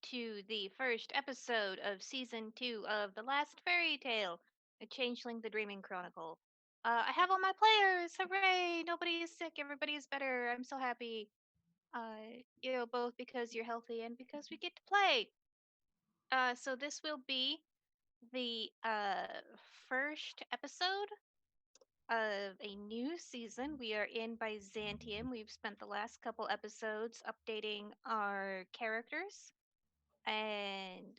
to the first episode of season 2 of The Last Fairy Tale, A Changeling the Dreaming Chronicle. I have all my players! Hooray! Nobody is sick, everybody is better. I'm so happy. Both because you're healthy and because we get to play. So this will be the first episode of a new season. We are in Byzantium. We've spent the last couple episodes updating our characters. And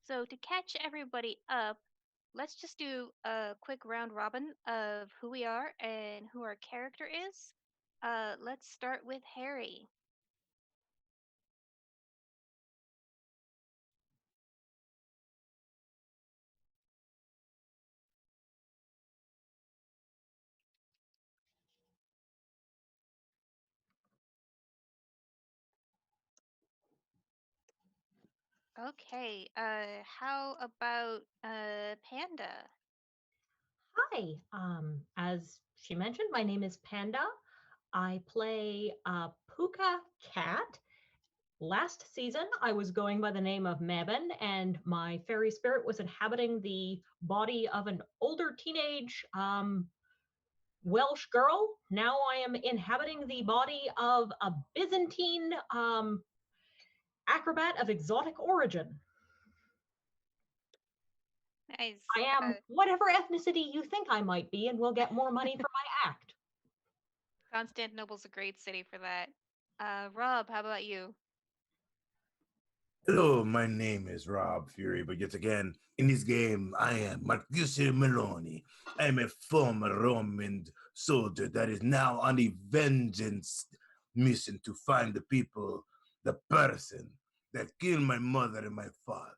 so to catch everybody up, let's just do a quick round robin of who we are and who our character is. Let's start with Harry. Okay. How about Panda? Hi. As she mentioned, my name is Panda. I play Puka Cat. Last season, I was going by the name of Mabon, and my fairy spirit was inhabiting the body of an older teenage Welsh girl. Now I am inhabiting the body of a Byzantine acrobat of exotic origin. Nice. I am whatever ethnicity you think I might be, and will get more money for my act. Constantinople's a great city for that. Rob, how about you? Hello, my name is Rob Fury, but yet again, in this game, I am Marcus Meloni. I am a former Roman soldier that is now on a vengeance mission to find the people, the person that killed my mother and my father.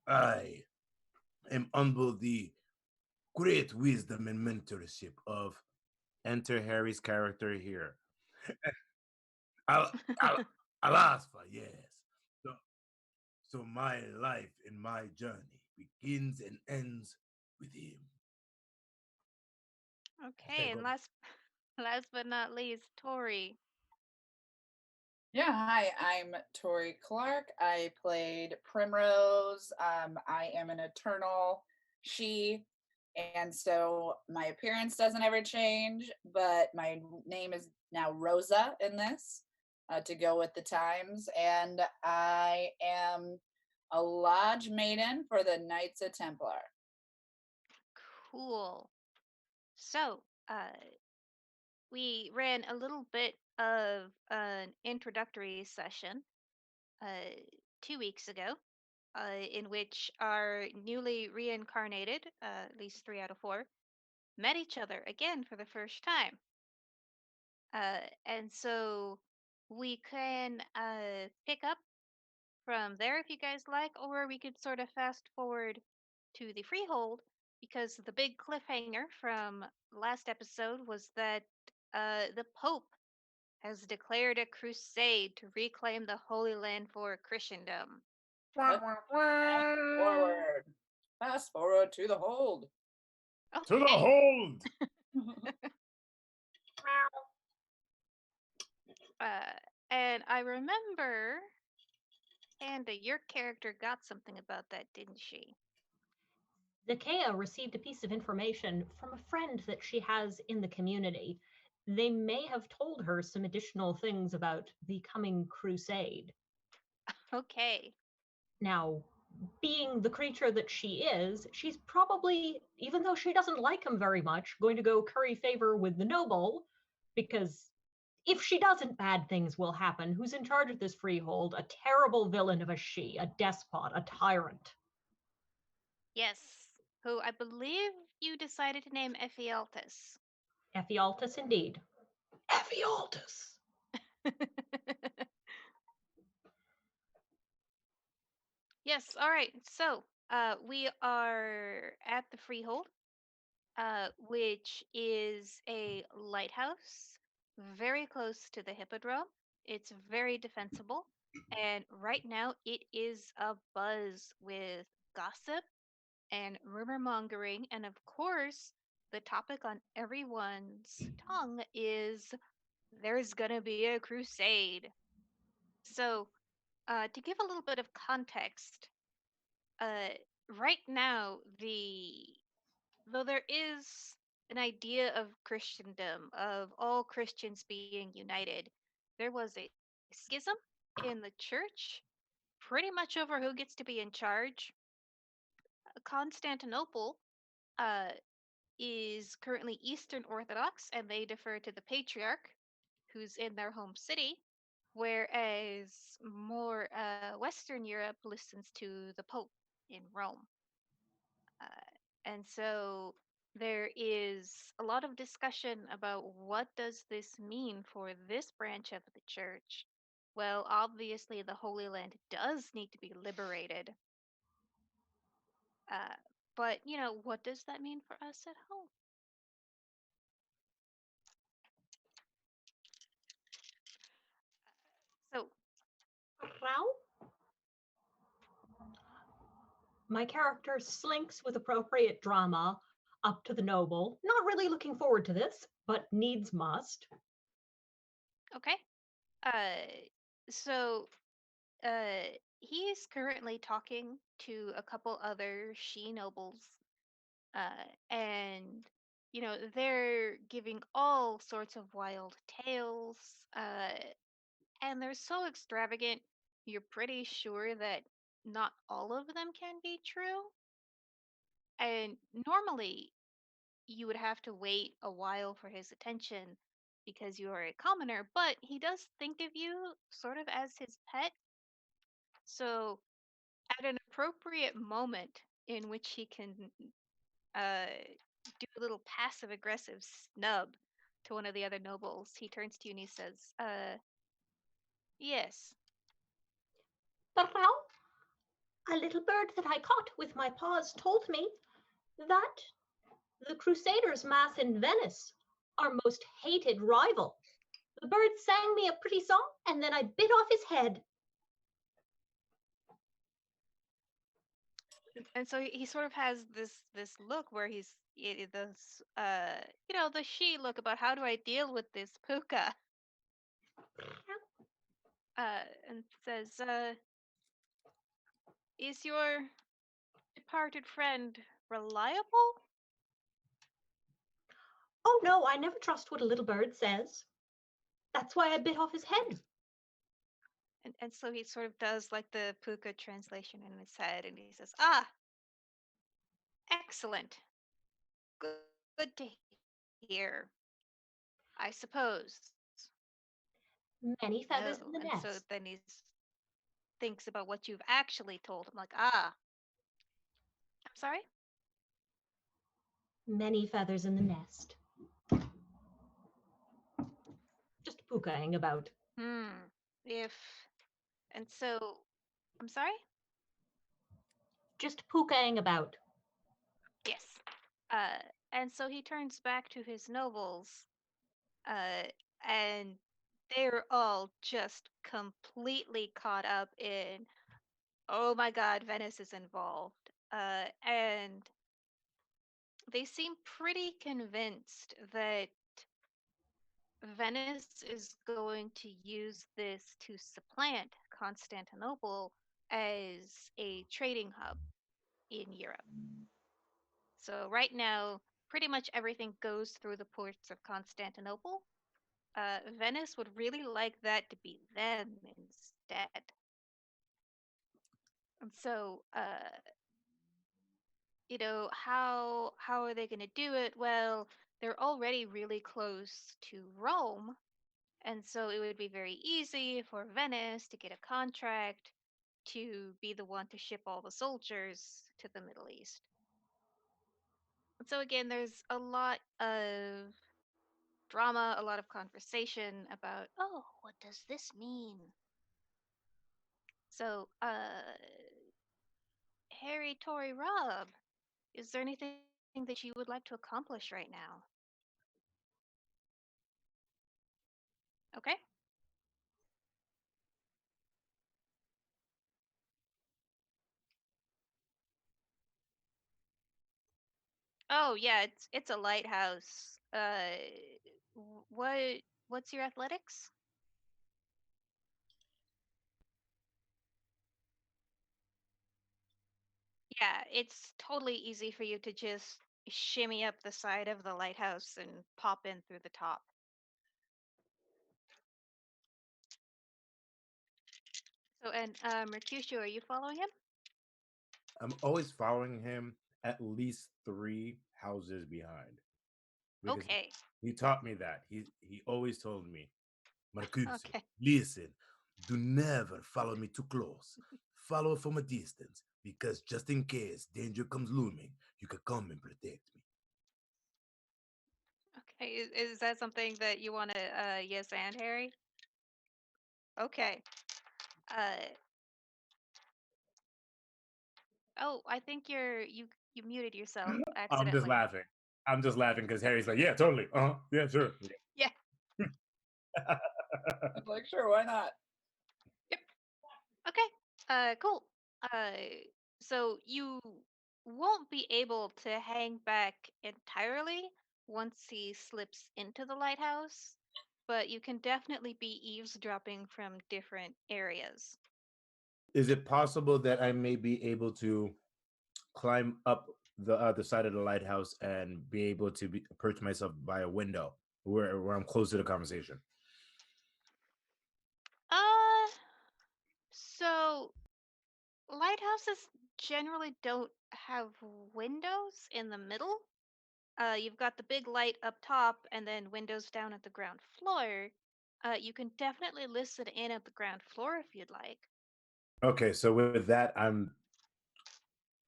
I am under the great wisdom and mentorship of enter Harry's character here. Al- Al- Alasfa, yes. So, so my life and my journey begins and ends with him. Okay, and last but not least, Tori. Yeah, hi, I'm Tori Clark. I played Primrose. I am an eternal she, and so my appearance doesn't ever change, but my name is now Rosa in this to go with the times, and I am a lodge maiden for the Knights of Templar. Cool. So, we ran a little bit of an introductory session uh, 2 weeks ago, in which our newly reincarnated, at least 3 out of 4, met each other again for the first time. And so we can pick up from there if you guys like, or we could sort of fast forward to the freehold because the big cliffhanger from last episode was that the Pope has declared a crusade to reclaim the Holy Land for Christendom. Fast forward. Fast forward to the hold. To the Okay. hold! Uh, and I remember, Panda, your character got something about that, didn't she? Zakea received a piece of information from a friend that she has in the community. They may have told her some additional things about the coming crusade. Okay. Now, being the creature that she is, she's probably, even though she doesn't like him very much, going to go curry favor with the noble, because if she doesn't, bad things will happen. Who's in charge of this freehold? A terrible villain of a she, a despot, a tyrant. Yes. Who I believe you decided to name Ephialtes. Ephialtes, indeed. Ephialtes! Yes, all right. So, we are at the Freehold, which is a lighthouse very close to the Hippodrome. It's very defensible, and right now it is a buzz with gossip and rumor mongering, and of course, the topic on everyone's tongue is there's gonna be a crusade. So, To give a little bit of context, uh, right now, though there is an idea of Christendom, of all Christians being united, there was a schism in the church, pretty much over who gets to be in charge. Constantinople uh, is currently Eastern Orthodox, and they defer to the patriarch, who's in their home city, whereas more Western Europe listens to the Pope in Rome. And so there is a lot of discussion about what does this mean for this branch of the church. Well, obviously the Holy Land does need to be liberated. Uh, but, what does that mean for us at home? So, Well, my character slinks with appropriate drama up to the noble, not really looking forward to this, but needs must. okay. So uh, he's currently talking to a couple other she nobles, and they're giving all sorts of wild tales, and they're so extravagant. You're pretty sure that not all of them can be true, and normally you would have to wait a while for his attention because you are a commoner, but he does think of you sort of as his pet. So, at an appropriate moment in which he can uh, do a little passive aggressive snub to one of the other nobles, he turns to you and he says, yes. Well, a little bird that I caught with my paws told me that the Crusaders mass in Venice, our most hated rival. The bird sang me a pretty song, and then I bit off his head. And so he sort of has this look where this the she look about how do I deal with this puka, and says, is your departed friend reliable? Oh no, I never trust what a little bird says. That's why I bit off his head. And so he sort of does like the puka translation in his head, and he says, ah, excellent, good to hear. I suppose. Many feathers No. in the And so nest. then he thinks about what you've actually told him, like, ah, I'm sorry? Many feathers in the nest. Just pukaing about. Hmm. If, and so, I'm sorry? Just pukaing about. Yes. Uh, and so he turns back to his nobles, uh, and they're all just completely caught up in, oh my God, Venice is involved. And they seem pretty convinced that Venice is going to use this to supplant Constantinople as a trading hub in Europe. So, right now, pretty much everything goes through the ports of Constantinople. Venice would really like that to be them instead. And so, how are they going to do it? Well, they're already really close to Rome, and so it would be very easy for Venice to get a contract to be the one to ship all the soldiers to the Middle East. And so again, there's a lot of drama, a lot of conversation about, oh, what does this mean? So, Harry, Tori, Rob, is there anything that you would like to accomplish right now? Okay. Oh yeah, it's a lighthouse. What what's your athletics? Yeah, it's totally easy for you to just shimmy up the side of the lighthouse and pop in through the top. So, and Mercutio, are you following him? I'm always following him at least 3 houses behind because Okay. he taught me that. He always told me, Marcuse, Okay. listen, do never follow me too close. Follow from a distance because just in case danger comes looming, you could come and protect me. Okay. Is that something that you want to yes and Harry? Okay. Uh oh, I think you muted yourself I'm just accidentally. laughing. I'm just laughing because Harry's like, yeah, totally. Yeah, sure. Yeah. I'm like, sure, why not? Yep. Okay. Cool. So you won't be able to hang back entirely once he slips into the lighthouse, but you can definitely be eavesdropping from different areas. Is it possible that I may be able to climb up the other side of the lighthouse and be able to perch myself by a window where I'm close to the conversation? Uh, so lighthouses generally don't have windows in the middle. You've got the big light up top and then windows down at the ground floor. You can definitely listen in at the ground floor if you'd like. Okay, so with that,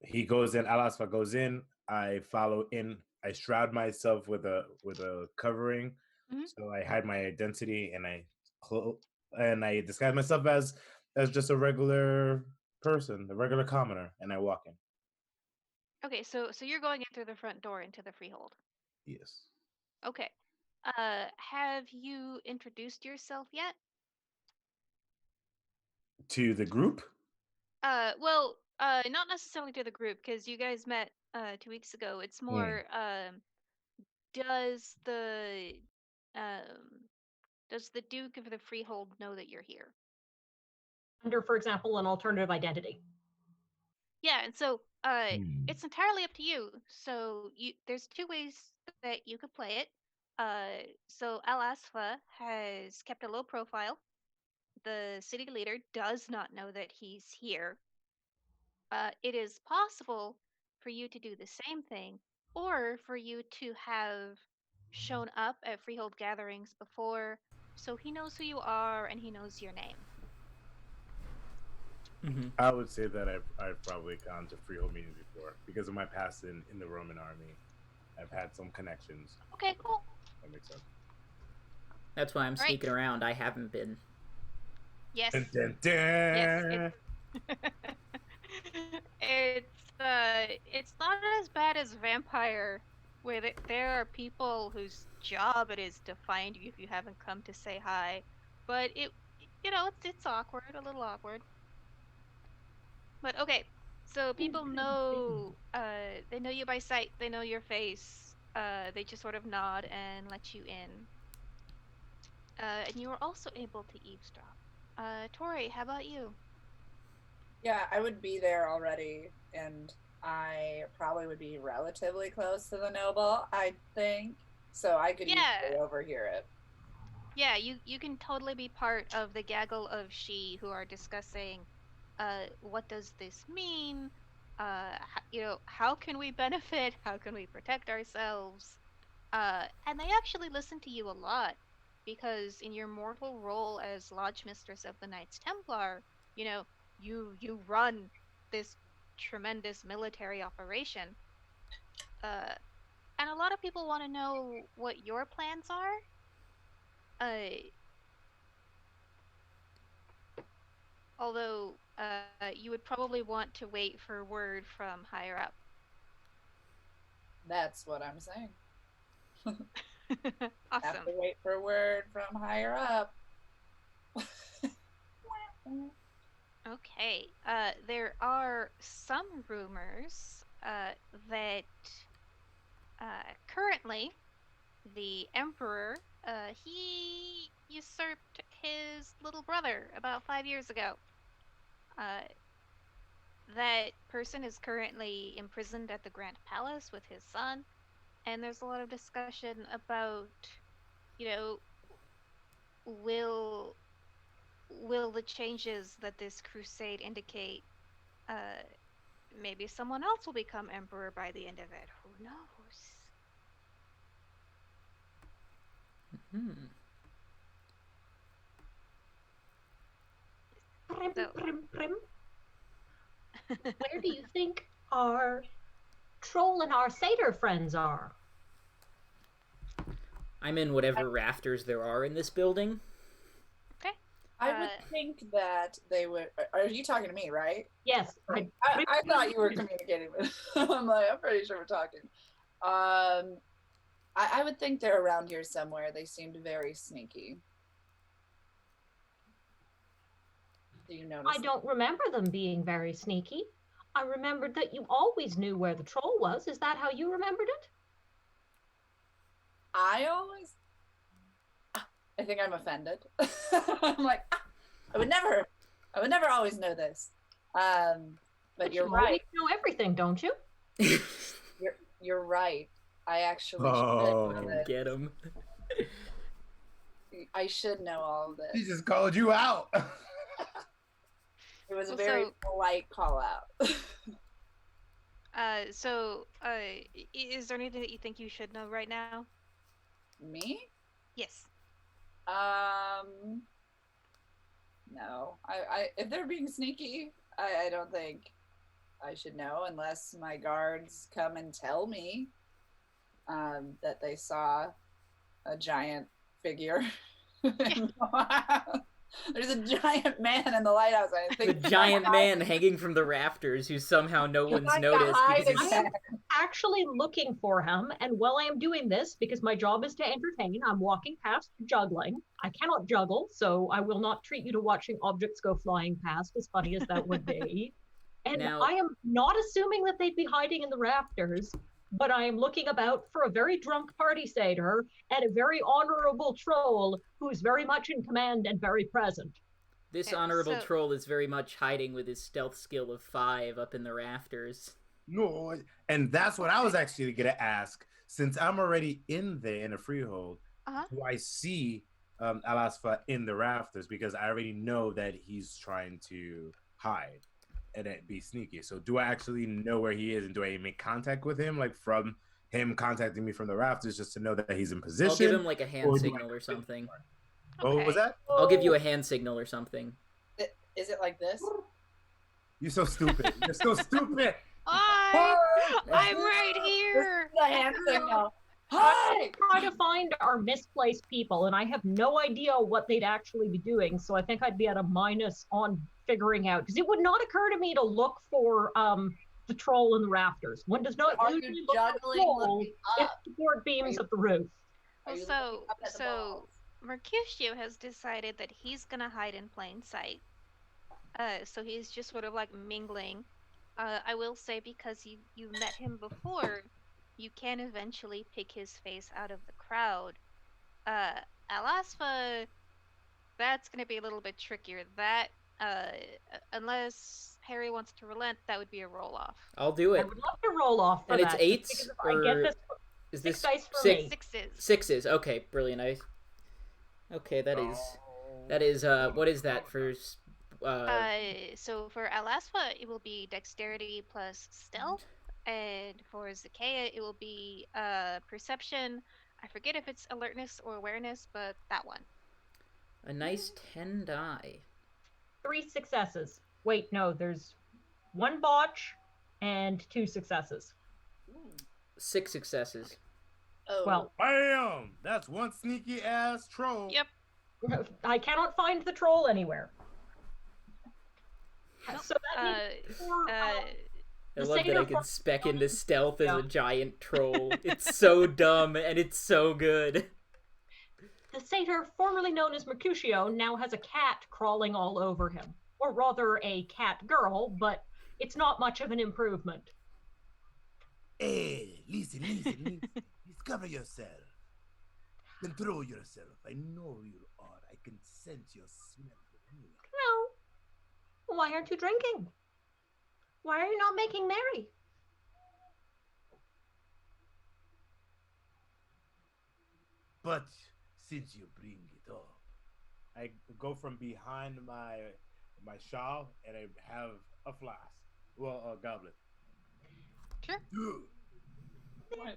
he goes in, Alasfa goes in, I follow in, I shroud myself with a covering, Mhm. so I hide my identity and and I disguise myself as just a regular person, a regular commoner, and I walk in. Okay, so you're going in through the front door into the freehold. Yes. Okay. Have you introduced yourself yet? To the group? Well, not necessarily to the group because you guys met 2 weeks ago. It's Mm. more does the um does the Duke of the Freehold know that you're here? Under, for example, an alternative identity. Yeah, and so Hmm. it's entirely up to you. So there's two ways that you could play it. So Al Asfa has kept a low profile. The city leader does not know that he's here. It is possible for you to do the same thing, or for you to have shown up at Freehold gatherings before, so he knows who you are and he knows your name. Mm-hmm. I would say that I've probably gone to freehold meetings before because of my past in the Roman army. I've had some connections. Okay, cool. That makes sense. That's why I'm All right. sneaking around. I haven't been. Yes. Dun, dun, Yes. dun. It's not as bad as Vampire, where there are people whose job it is to find you if you haven't come to say hi. But it's awkward, a little awkward. But okay, so people know they know you by sight, they know your face. They just sort of nod and let you in. And you are also able to eavesdrop. Tori, how about you? Yeah, I would be there already, and I probably would be relatively close to the noble, I think. So I could Yeah, easily overhear it. yeah, you can totally be part of the gaggle of she who are discussing what does this mean? How can we benefit? How can we protect ourselves? And they actually listen to you a lot because in your mortal role as Lodge Mistress of the Knights Templar, you know, you run this tremendous military operation. Uh, and a lot of people want to know what your plans are. Although you would probably want to wait for word from higher up. That's what I'm saying. Have Awesome. to wait for word from higher up. Okay. There are some rumors that currently the emperor he usurped his little brother about 5 years ago. Uh, that person is currently imprisoned at the Grand Palace with his son, and there's a lot of discussion about, you know, will will the changes that this crusade indicate, uh, maybe someone else will become emperor by the end of it. Who knows? Hmm. Prim, So, prim, prim. Where do you think our troll and our satyr friends are? I'm in whatever rafters there are in this building. okay. I would think that they would. Are you talking to me, right? Yes, I thought you were communicating with. I'm pretty sure we're talking. I would think they're around here somewhere. They seemed very sneaky. Do you notice? I don't remember them being very sneaky. I remembered that you always knew where the troll was. Is that how you remembered it? I always. I think I'm offended. I'm like, I would never always know this. But you're you right. always know everything, don't you? You're right. I actually Oh. should know this. Get him. I should know all of this. He just called you out. It was a Well, very so- polite call out. Is there anything that you think you should know right now? Me? Yes. No. I if they're being sneaky, I don't think I should know unless my guards come and tell me that they saw a giant figure. There's a giant man in the lighthouse. I The think giant man hanging from the rafters who somehow no one's I noticed hide because he's... again. Actually looking for him, and while I am doing this, because my job is to entertain, I'm walking past juggling. I cannot juggle, so I will not treat you to watching objects go flying past, as funny as that would be. And Now- I am not assuming that they'd be hiding in the rafters, but I am looking about for a very drunk party satyr and a very honorable troll who's very much in command and very present. This Okay, honorable so- troll is very much hiding with his stealth skill of 5 up in the rafters. No, and that's what I was actually gonna ask. Since I'm already in there in a freehold, Uh-huh. do I see Alasfa in the rafters? Because I already know that he's trying to hide and be sneaky. So do I actually know where he is, and do I make contact with him, like from him contacting me from the rafters, just to know that he's in position? I'll give him like a hand or do I- signal or something. What was Okay. that? I'll give you a hand signal or something. Is it like this? You're so stupid. You're so stupid. Hi! I'm right This here! is the hand signal. I Hi! try to find our misplaced people, and I have no idea what they'd actually be doing. So I think I'd be at a minus on figuring out, because it would not occur to me to look for the troll in the rafters. One does not Are usually you look for juggling troll looking if up? support beams you- of the roof. Are Well, you so, looking up at the so balls? Mercutio has decided that he's gonna hide in plain sight. So he's just sort of like mingling. I will say, because you met him before, you can eventually pick his face out of the crowd. Alasfa, that's gonna be a little bit trickier. That unless Harry wants to relent, that would be a roll off. I'll do I it. would love to roll off for And it's that. 8s, because if or I get this is six this dice for six? me. 6s. 6s. Okay, brilliant. Okay, that is what is that for? So for Alasfa, it will be dexterity plus stealth, and for Zakea, it will be perception. I forget if it's alertness or awareness, but that one. A nice 10 die. 3 successes. Wait, no, there's 1 botch and 2 successes. 6 successes. Oh, Well, Bam! That's one sneaky ass troll. Yep. I cannot find the troll anywhere. Nope. So that means for, I The love that satyr I can form- spec into stealth as Yeah. a giant troll. It's so dumb and it's so good. the satyr, formerly known as Mercutio, now has a cat crawling all over him. Or rather, a cat girl, but it's not much of an improvement. Hey, listen, listen. Discover yourself. Control yourself. I know who you are. I can sense your smell from anywhere. No. Why aren't you drinking? Why are you not making merry? But since you bring it up, I go from behind my shawl and I have a flask. Well, a goblet. Sure. Dude,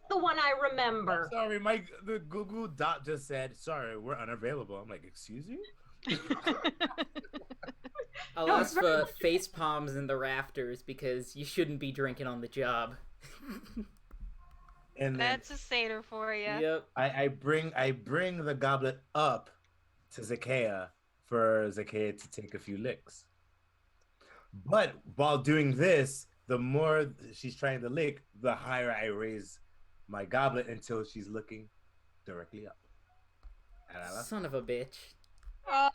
The one I remember. sorry, the Google Dot just said, sorry, we're unavailable. I'm like, excuse you? No, it's very Alasfa much- face palms in the rafters because you shouldn't be drinking on the job. And then That's a satyr for you. Yep. I bring the goblet up to Zakea for Zakea to take a few licks. But while doing this, the more she's trying to lick, the higher I raise my goblet until she's looking directly up. And I laugh. Son of a bitch. Oh,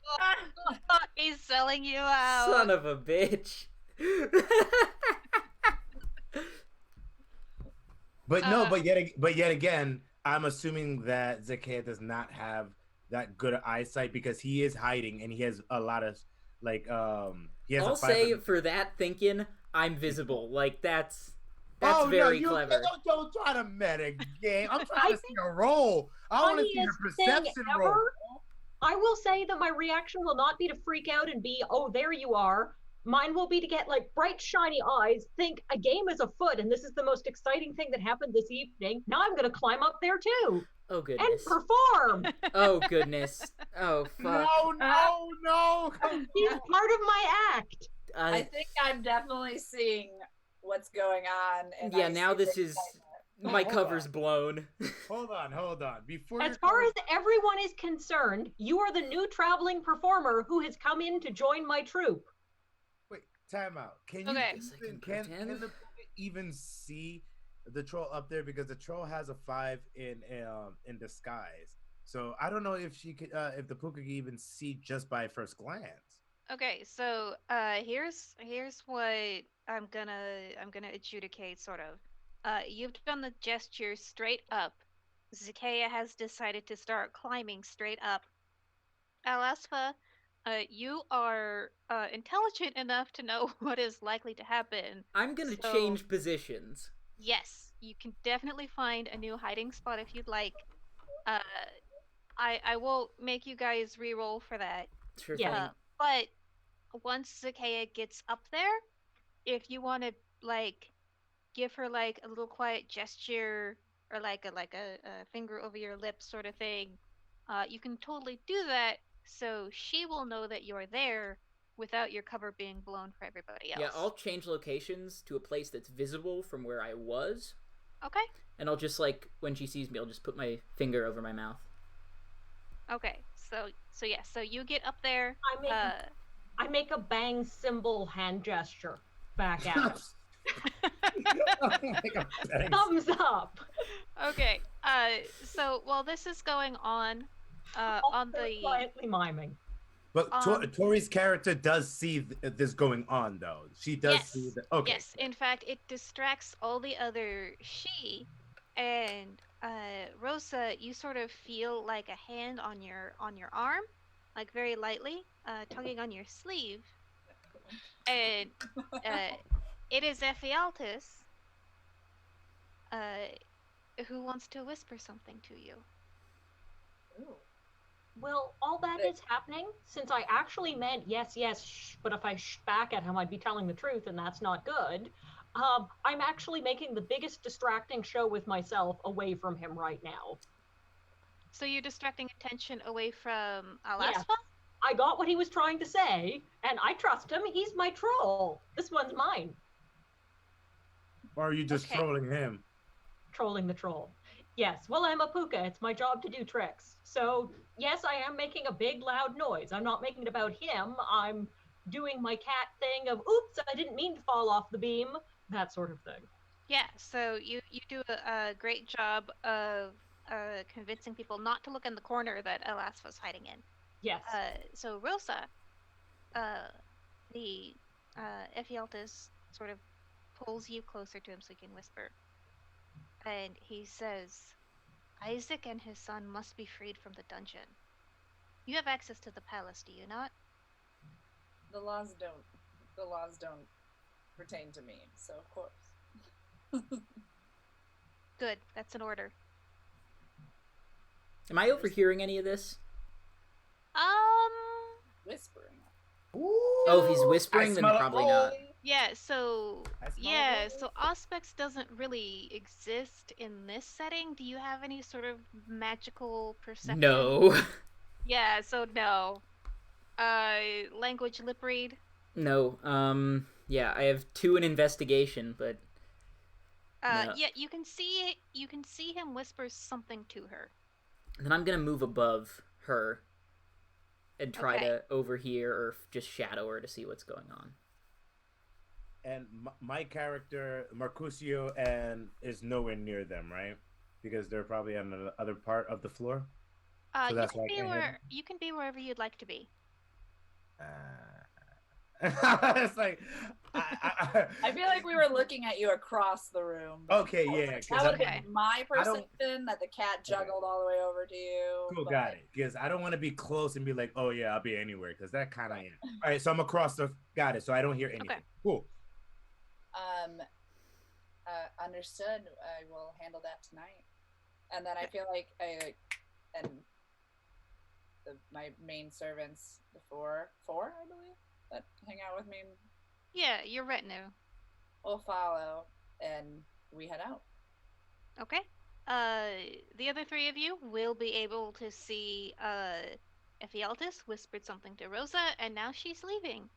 he's selling you out. Son of a bitch. But no, Uh, but yet again, I'm assuming that Zakea does not have that good eyesight because he is hiding and he has a lot of like he has I'll a say 500. for that thinking, I'm visible. Like that's Oh, very no, clever. don't try to meta game. I'm trying I to see a roll. I want to see your funniest thing perception roll. ever. I will say that my reaction will not be to freak out and be, oh, there you are. Mine will be to get like bright, shiny eyes, think a game is afoot, and this is the most exciting thing that happened this evening. Now I'm going to climb up there too Oh and goodness. perform. Oh goodness. Oh fuck. No. He's part of my act. I think I'm definitely seeing what's going on. And Yeah, I now see this the is excitement. my Hold cover's on. blown. Hold on. Before As far as everyone is concerned, you are the new traveling performer who has come in to join my troupe. wait, time out. Can you Okay. Guess I even, can can pretend. the puppet even see the troll up there because the troll has a 5 in disguise. So I don't know if she could if the puka could even see just by first glance. Okay, so here's what I'm gonna adjudicate sort of. You've done the gesture straight up. Zakea has decided to start climbing straight up. Alasfa, you are intelligent enough to know what is likely to happen. I'm gonna So change positions. yes, you can definitely find a new hiding spot if you'd like. Uh, I will make you guys re-roll for that. Sure Yeah. thing. But once Zakea gets up there, if you want to like give her like a little quiet gesture or like a finger over your lips sort of thing, you can totally do that. So she will know that you're there without your cover being blown for everybody else. Yeah, I'll change locations to a place that's visible from where I was. Okay. And I'll just like when she sees me, I'll just put my finger over my mouth. Okay. So yeah. So you get up there. I make a bang symbol hand gesture back at him. Thumbs up. Okay. So while this is going on on Also the quietly miming. But Um, Tori's character does see this going on, though. She does yes, see the. Okay. yes. In fact, it distracts all the other she, and Rosa. You sort of feel like a hand on your arm, like very lightly, tugging on your sleeve, and it is Ephialtes, uh, who wants to whisper something to you. Ooh. Well, all that is happening since I actually meant yes, yes, shh, but if I shh back at him, I'd be telling the truth, and that's not good. I'm actually making the biggest distracting show with myself away from him right now. So you're distracting attention away from Yes. Alasfa? I got what he was trying to say, and I trust him. He's my troll. This one's mine. Or are you just Okay. trolling him? Trolling the troll. Yes, well, I'm a puka. It's my job to do tricks. So, yes, I am making a big, loud noise. I'm not making it about him. I'm doing my cat thing of, oops, I didn't mean to fall off the beam, that sort of thing. Yeah, so you do a great job of convincing people not to look in the corner that Alasfa's hiding in. Yes. So Rosa, the Ephialtes sort of pulls you closer to him so you can whisper. And he says, Isaac and his son must be freed from the dungeon. You have access to the palace, do you not? The laws don't. The laws don't pertain to me, so of course. Good. That's an order. Am I overhearing any of this? Whispering. Oh, if he's whispering, then probably not. Yeah, so I smell a roll. so Auspex doesn't really exist in this setting. Do you have any sort of magical perception? No. Yeah, so no. Language lip read. No. Yeah, I have 2 in investigation, but no. Yeah, you can see him whisper something to her. Then I'm gonna move above her and try Okay. to overhear or just shadow her to see what's going on. And my character, Mercutio, and is nowhere near them, right? Because they're probably on the other part of the floor. So You that's can why I be can't hear them. you can be wherever you'd like to be. It's like I feel like we were looking at you across the room. Okay, yeah. That was Okay. my I don't- perception that the cat juggled all the way over to you. Cool, but- got it. Because I don't want to be close and be like, oh yeah, I'll be anywhere. Because that kind of am. All right, so I'm across the. Got it. So I don't hear anything. Okay. Cool. Understood. I will handle that tonight. And then I feel like my main servants, the four, I believe, that hang out with me, Yeah, your retinue. will follow, and we head out. Okay. The other 3 of you will be able to see Ephialtes whispered something to Rosa, and now she's leaving.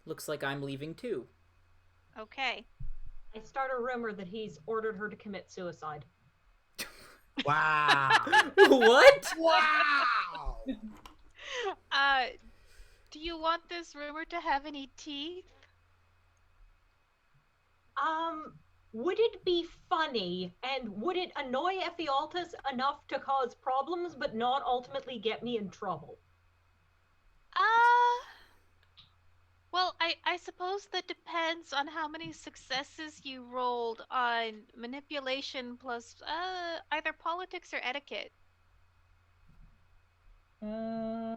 Looks like I'm leaving too. Okay. I start a rumor that he's ordered her to commit suicide. Wow. What? Wow. Do you want this rumor to have any teeth? Would it be funny, and would it annoy Ephialtes enough to cause problems, but not ultimately get me in trouble? Well, I suppose that depends on how many successes you rolled on manipulation plus either politics or etiquette. I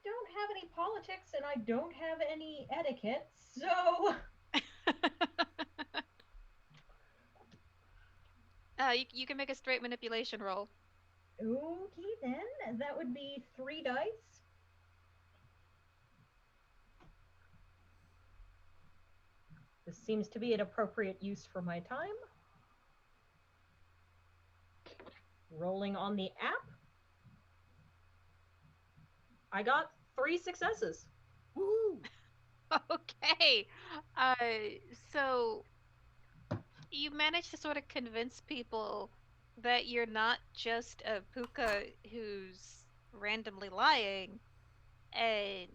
don't have any politics and I don't have any etiquette, so You can make a straight manipulation roll. okay then. That would be 3 dice. This seems to be an appropriate use for my time. Rolling on the app. I got 3 successes. Woo. Okay. So you managed to sort of convince people that you're not just a puka who's randomly lying, and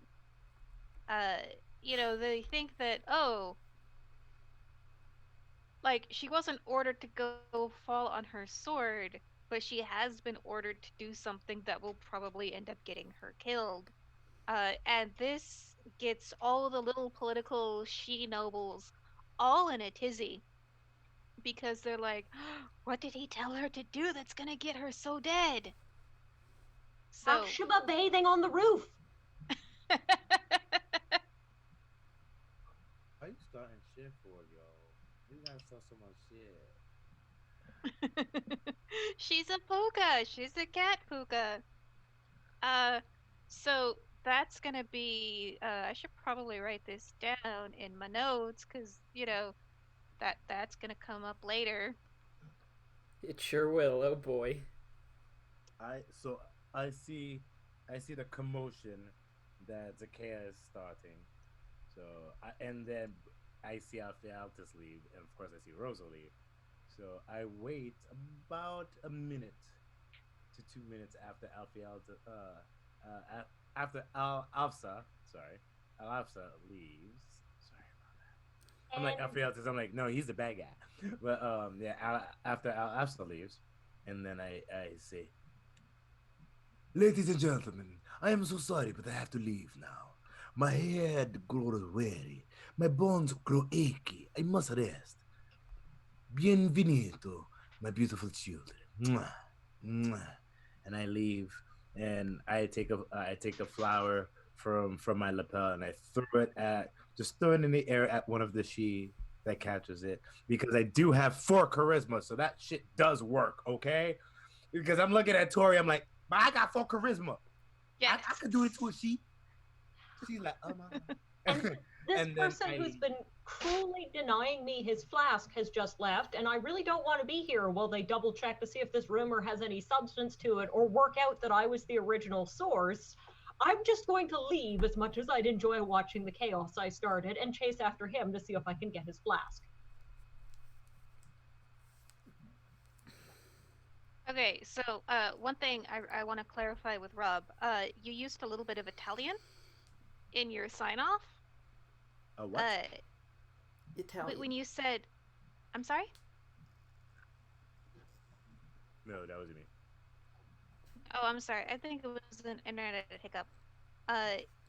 they think that, oh, like, she wasn't ordered to go fall on her sword, but she has been ordered to do something that will probably end up getting her killed. And this gets all the little political she nobles all in a tizzy because they're like, what did he tell her to do that's gonna get her so dead? So, Akshuba bathing on the roof. Why you starting shit for, yo? You gotta start so much shit. she's a puka. She's a cat puka. Uh, so that's gonna be. I should probably write this down in my notes because that's gonna come up later. It sure will. Oh boy. So I see the commotion that Zakea is starting. So and then I see Alphaeltus leave, and of course I see Rosa leave. So I wait about a minute to 2 minutes after after Al-Afsa leaves. Sorry about that. I'm like Alphaeltus. I'm like, no, he's the bad guy. But yeah, after Al-Afsa leaves, and then I say, ladies and gentlemen, I am so sorry, but I have to leave now. My head grows weary. My bones grow achy. I must rest. Bienvenido, my beautiful children. Mwah, mwah. And I leave, and I take a flower from my lapel, and I threw it in the air at one of the she that catches it, because I do have 4 charisma, so that shit does work, okay? Because I'm looking at Tori, I'm like, but I got 4 charisma. Yes. I could do it to a she. She's like, oh my. And this And then person who's been cruelly denying me his flask has just left, and I really don't want to be here while they double check to see if this rumor has any substance to it or work out that I was the original source. I'm just going to leave, as much as I'd enjoy watching the chaos I started, and chase after him to see if I can get his flask. Okay, so one thing I want to clarify with Rob. You used a little bit of Italian in your sign off. what? Italian. When you said, I'm sorry? No, that wasn't me. Oh, I'm sorry. I think it was an internet hiccup.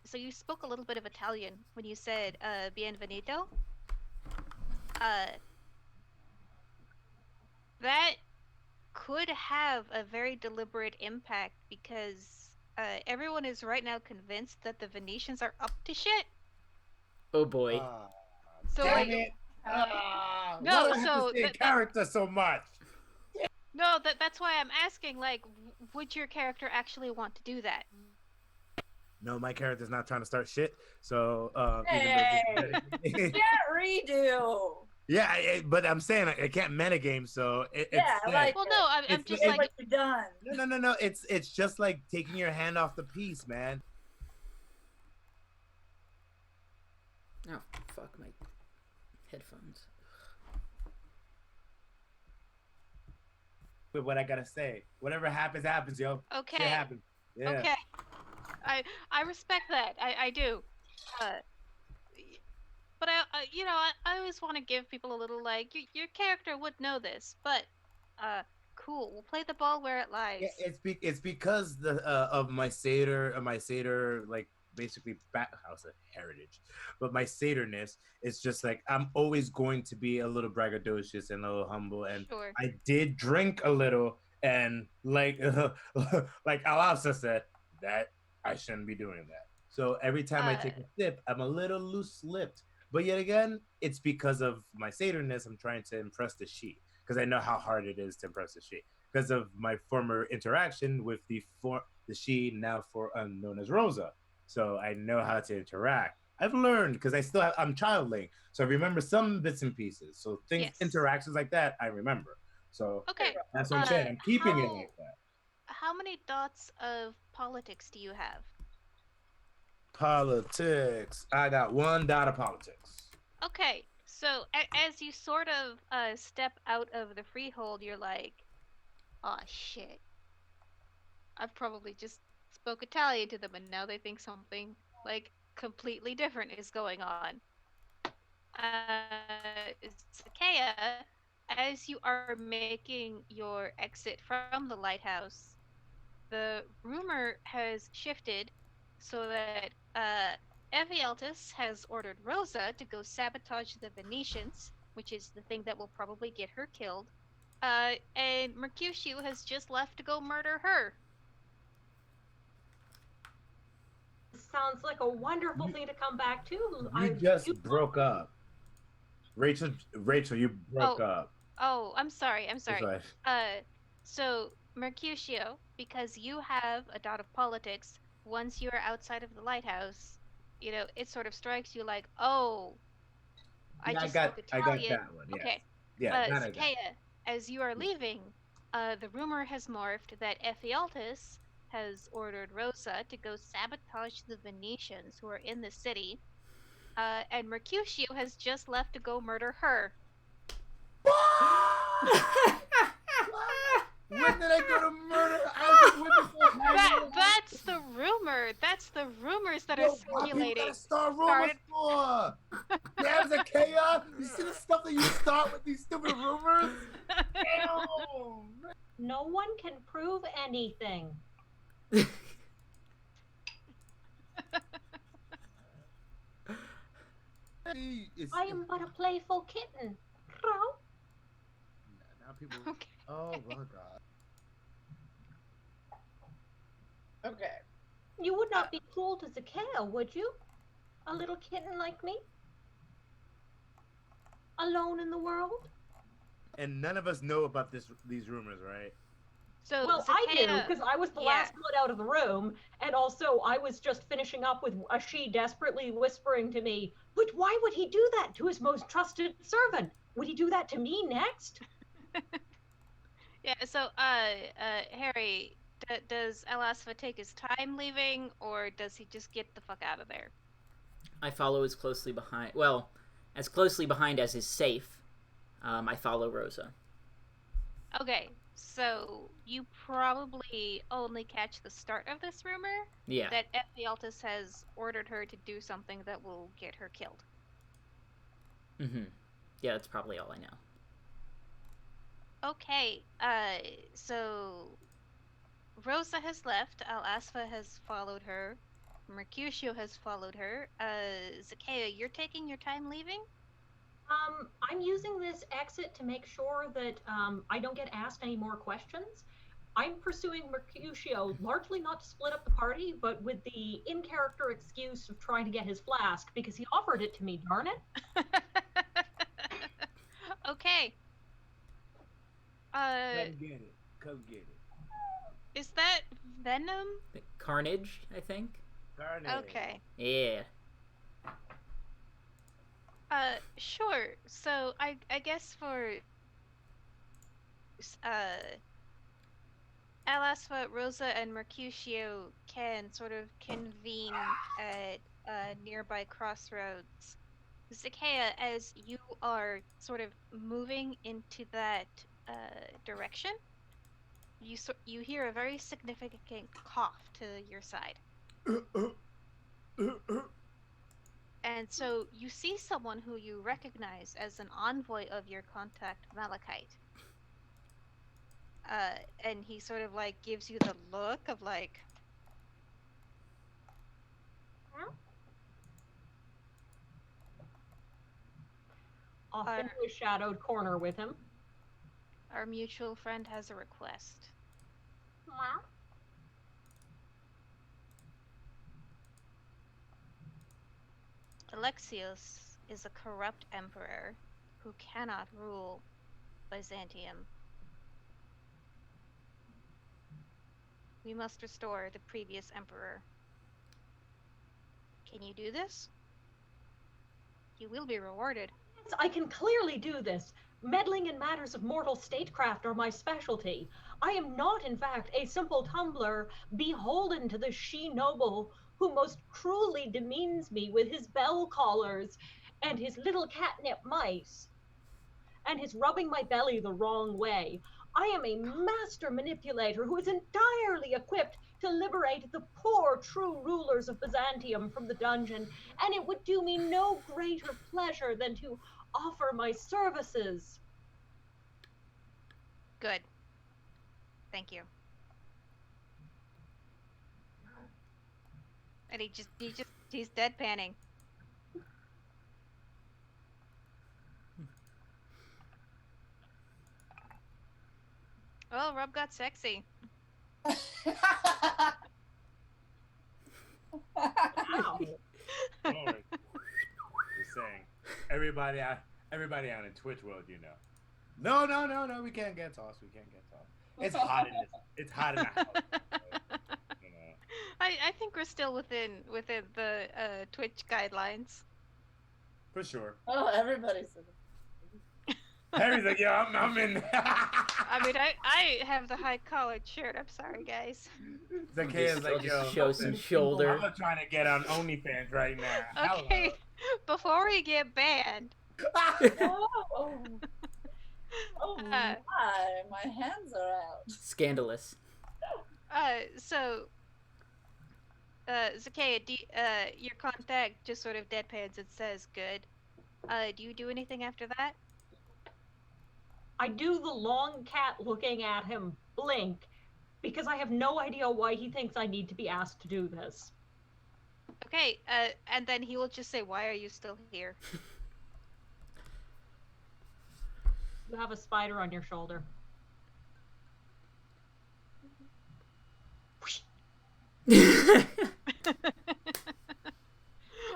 So you spoke a little bit of Italian when you said bienvenido. That could have a very deliberate impact because everyone is right now convinced that the Venetians are up to shit. Oh boy. So Damn like, it! no, Why do I have so to stay in character so much? no, that's why I'm asking. Like, would your character actually want to do that? No, my character's not trying to start shit. So Hey, even though can't redo. yeah, but I'm saying I can't metagame, so Yeah, it's like Well, no, I'm It's- just it- like, what you done. no. It's just like taking your hand off the piece, man. Oh fuck my headphones. With what I gotta say, whatever happens, happens, yo. okay, Shit happens. Yeah. okay. I respect that. I do. But I always want to give people a little like your character would know this, but cool. We'll play the ball where it lies. Yeah, it's because the of my satyr like basically house of heritage, but my satyrness is just like I'm always going to be a little braggadocious and a little humble, and Sure. I did drink a little, and like like Alasa said that I shouldn't be doing that. So every time I take a sip, I'm a little loose-lipped. But yet again, it's because of my satyrness. I'm trying to impress the she, because I know how hard it is to impress the she. Because of my former interaction with the she now known as Rosa, so I know how to interact. I've learned because I'm childling, so I remember some bits and pieces. So things, Yes. interactions like that, I remember. So Okay. that's what I'm saying. I'm keeping it like that. How many dots of politics do you have? Politics. I got 1 dot of politics. Okay, so as you sort of step out of the freehold, you're like, oh shit. I've probably just spoke Italian to them and now they think something like completely different is going on. Sakea, as you are making your exit from the lighthouse, the rumor has shifted so that Evialtis has ordered Rosa to go sabotage the Venetians, which is the thing that will probably get her killed. And Mercutio has just left to go murder her. Sounds like a wonderful thing to come back to. You just broke up. Rachel, you broke up. Oh, I'm sorry. That's right. So Mercutio, because you have a dot of politics, once you're outside of the lighthouse, it sort of strikes you like, oh, I just spoke Italian. I got that one. Yes. Okay. Yeah, that I got. Sakea, as you are leaving, the rumor has morphed that Ephialtes has ordered Rosa to go sabotage the Venetians who are in the city, and Mercutio has just left to go murder her. When did I go to murder? That's the rumor. That's the rumors that are circulating. You start rumors for. Damn, Zakea, you see the stuff that you start with these stupid rumors? Damn. No one can prove anything. I am but a playful kitten. Now people. Okay. Oh my god. Okay. You would not be cruel to Zakea, would you? A little kitten like me? Alone in the world? And none of us know about these rumors, right? So Well, I do, Zakea, because I was the yeah. last one out of the room, and also I was just finishing up with a she desperately whispering to me, but why would he do that to his most trusted servant? Would he do that to me next? Yeah, so Harry, does Alasva take his time leaving, or does he just get the fuck out of there? I follow as closely behind. Well, as closely behind as is safe. I follow Rosa. Okay, so you probably only catch the start of this rumor Yeah. that Ephialtes has ordered her to do something that will get her killed. Mm-hmm. Yeah, that's probably all I know. Okay, so Rosa has left, Alasva has followed her, Mercutio has followed her. Zakea, you're taking your time leaving? I'm using this exit to make sure that I don't get asked any more questions. I'm pursuing Mercutio largely not to split up the party, but with the in character excuse of trying to get his flask because he offered it to me, darn it. Okay. Come get it. Come get it. Is that Venom? Carnage, I think. Carnage. Okay. Yeah. Sure. So I guess for Alasva, Rosa, and Mercutio can sort of convene at a nearby crossroads. Zakea, as you are sort of moving into that direction, you hear a very significant cough to your side. And so you see someone who you recognize as an envoy of your contact, Malachite. And he sort of like gives you the look of like, Off our, into a shadowed corner with him. our mutual friend has a request. Alexios is a corrupt emperor who cannot rule Byzantium. We must restore the previous emperor. Can you do this? You will be rewarded. Yes, I can clearly do this. Meddling in matters of mortal statecraft are my specialty. I am not, in fact, a simple tumbler beholden to the she noble who most cruelly demeans me with his bell collars and his little catnip mice and his rubbing my belly the wrong way. I am a master manipulator who is entirely equipped to liberate the poor true rulers of Byzantium from the dungeon, and it would do me no greater pleasure than to offer my services. Good. Thank you. And he's deadpanning. Oh, Rob got sexy. Wow. Lord. Just saying. Everybody out in Twitch world, you know. No, we can't get tossed. We can't get tossed. It's hot in this. It's hot in the house. You know. I think we're still within the Twitch guidelines. For sure. Oh, everybody's. Harry's like, yeah, I'm in. I mean, I have the high collared shirt. I'm sorry, guys. Zakea's like, yo, show some shoulder. I'm not trying to get on OnlyFans right now. Okay, before we get banned. Oh, my hands are out. Scandalous. So, Zakea, your contact just sort of deadpans and says, "Good." Do you do anything after that? I do the long cat looking at him blink because I have no idea why he thinks I need to be asked to do this. Okay, and then he will just say, "Why are you still here?" You have a spider on your shoulder.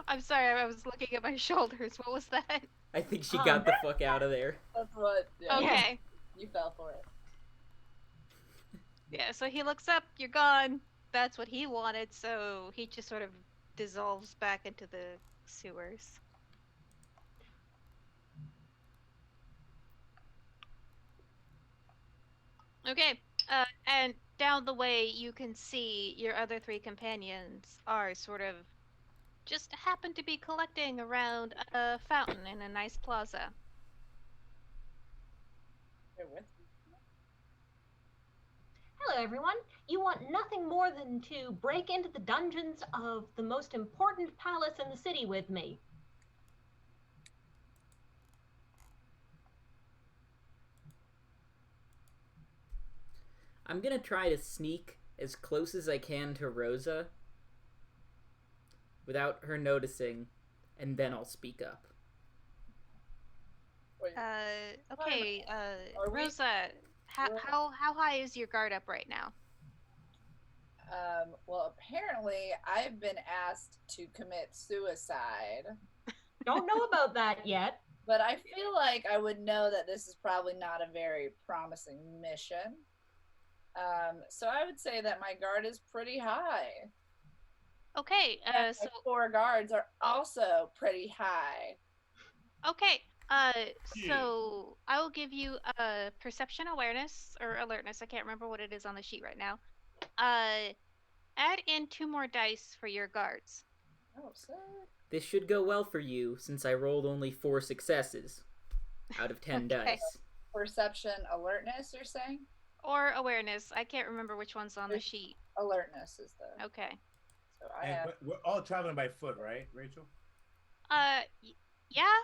I'm sorry, I was looking at my shoulders. What was that? I think she got the fuck out of there. That's what. Yeah, Okay. you fell for it. Yeah, so he looks up, you're gone. That's what he wanted, so he just sort of dissolves back into the sewers. Okay, and down the way you can see your other three companions are sort of just happen to be collecting around a fountain in a nice plaza. You're with Hello, everyone. You want nothing more than to break into the dungeons of the most important palace in the city with me. I'm gonna try to sneak as close as I can to Rosa without her noticing, and then I'll speak up. Wait, Okay, Are we- Rosa, how high is your guard up right now? well, apparently, I've been asked to commit suicide, Don't know about that yet. but I feel like I would know that this is probably not a very promising mission. So I would say that my guard is pretty high. Okay, And so my 4 guards are also pretty high. okay, so I will give you a perception awareness or alertness. I can't remember what it is on the sheet right now. Add in 2 more dice for your guards. Oh, sir. This should go well for you, since I rolled only 4 successes out of 10 Okay. dice. Perception alertness, you're saying? Or awareness. I can't remember which one's on the sheet. Alertness is the. Okay. So I And have. we're all traveling by foot, right, Rachel? Yeah.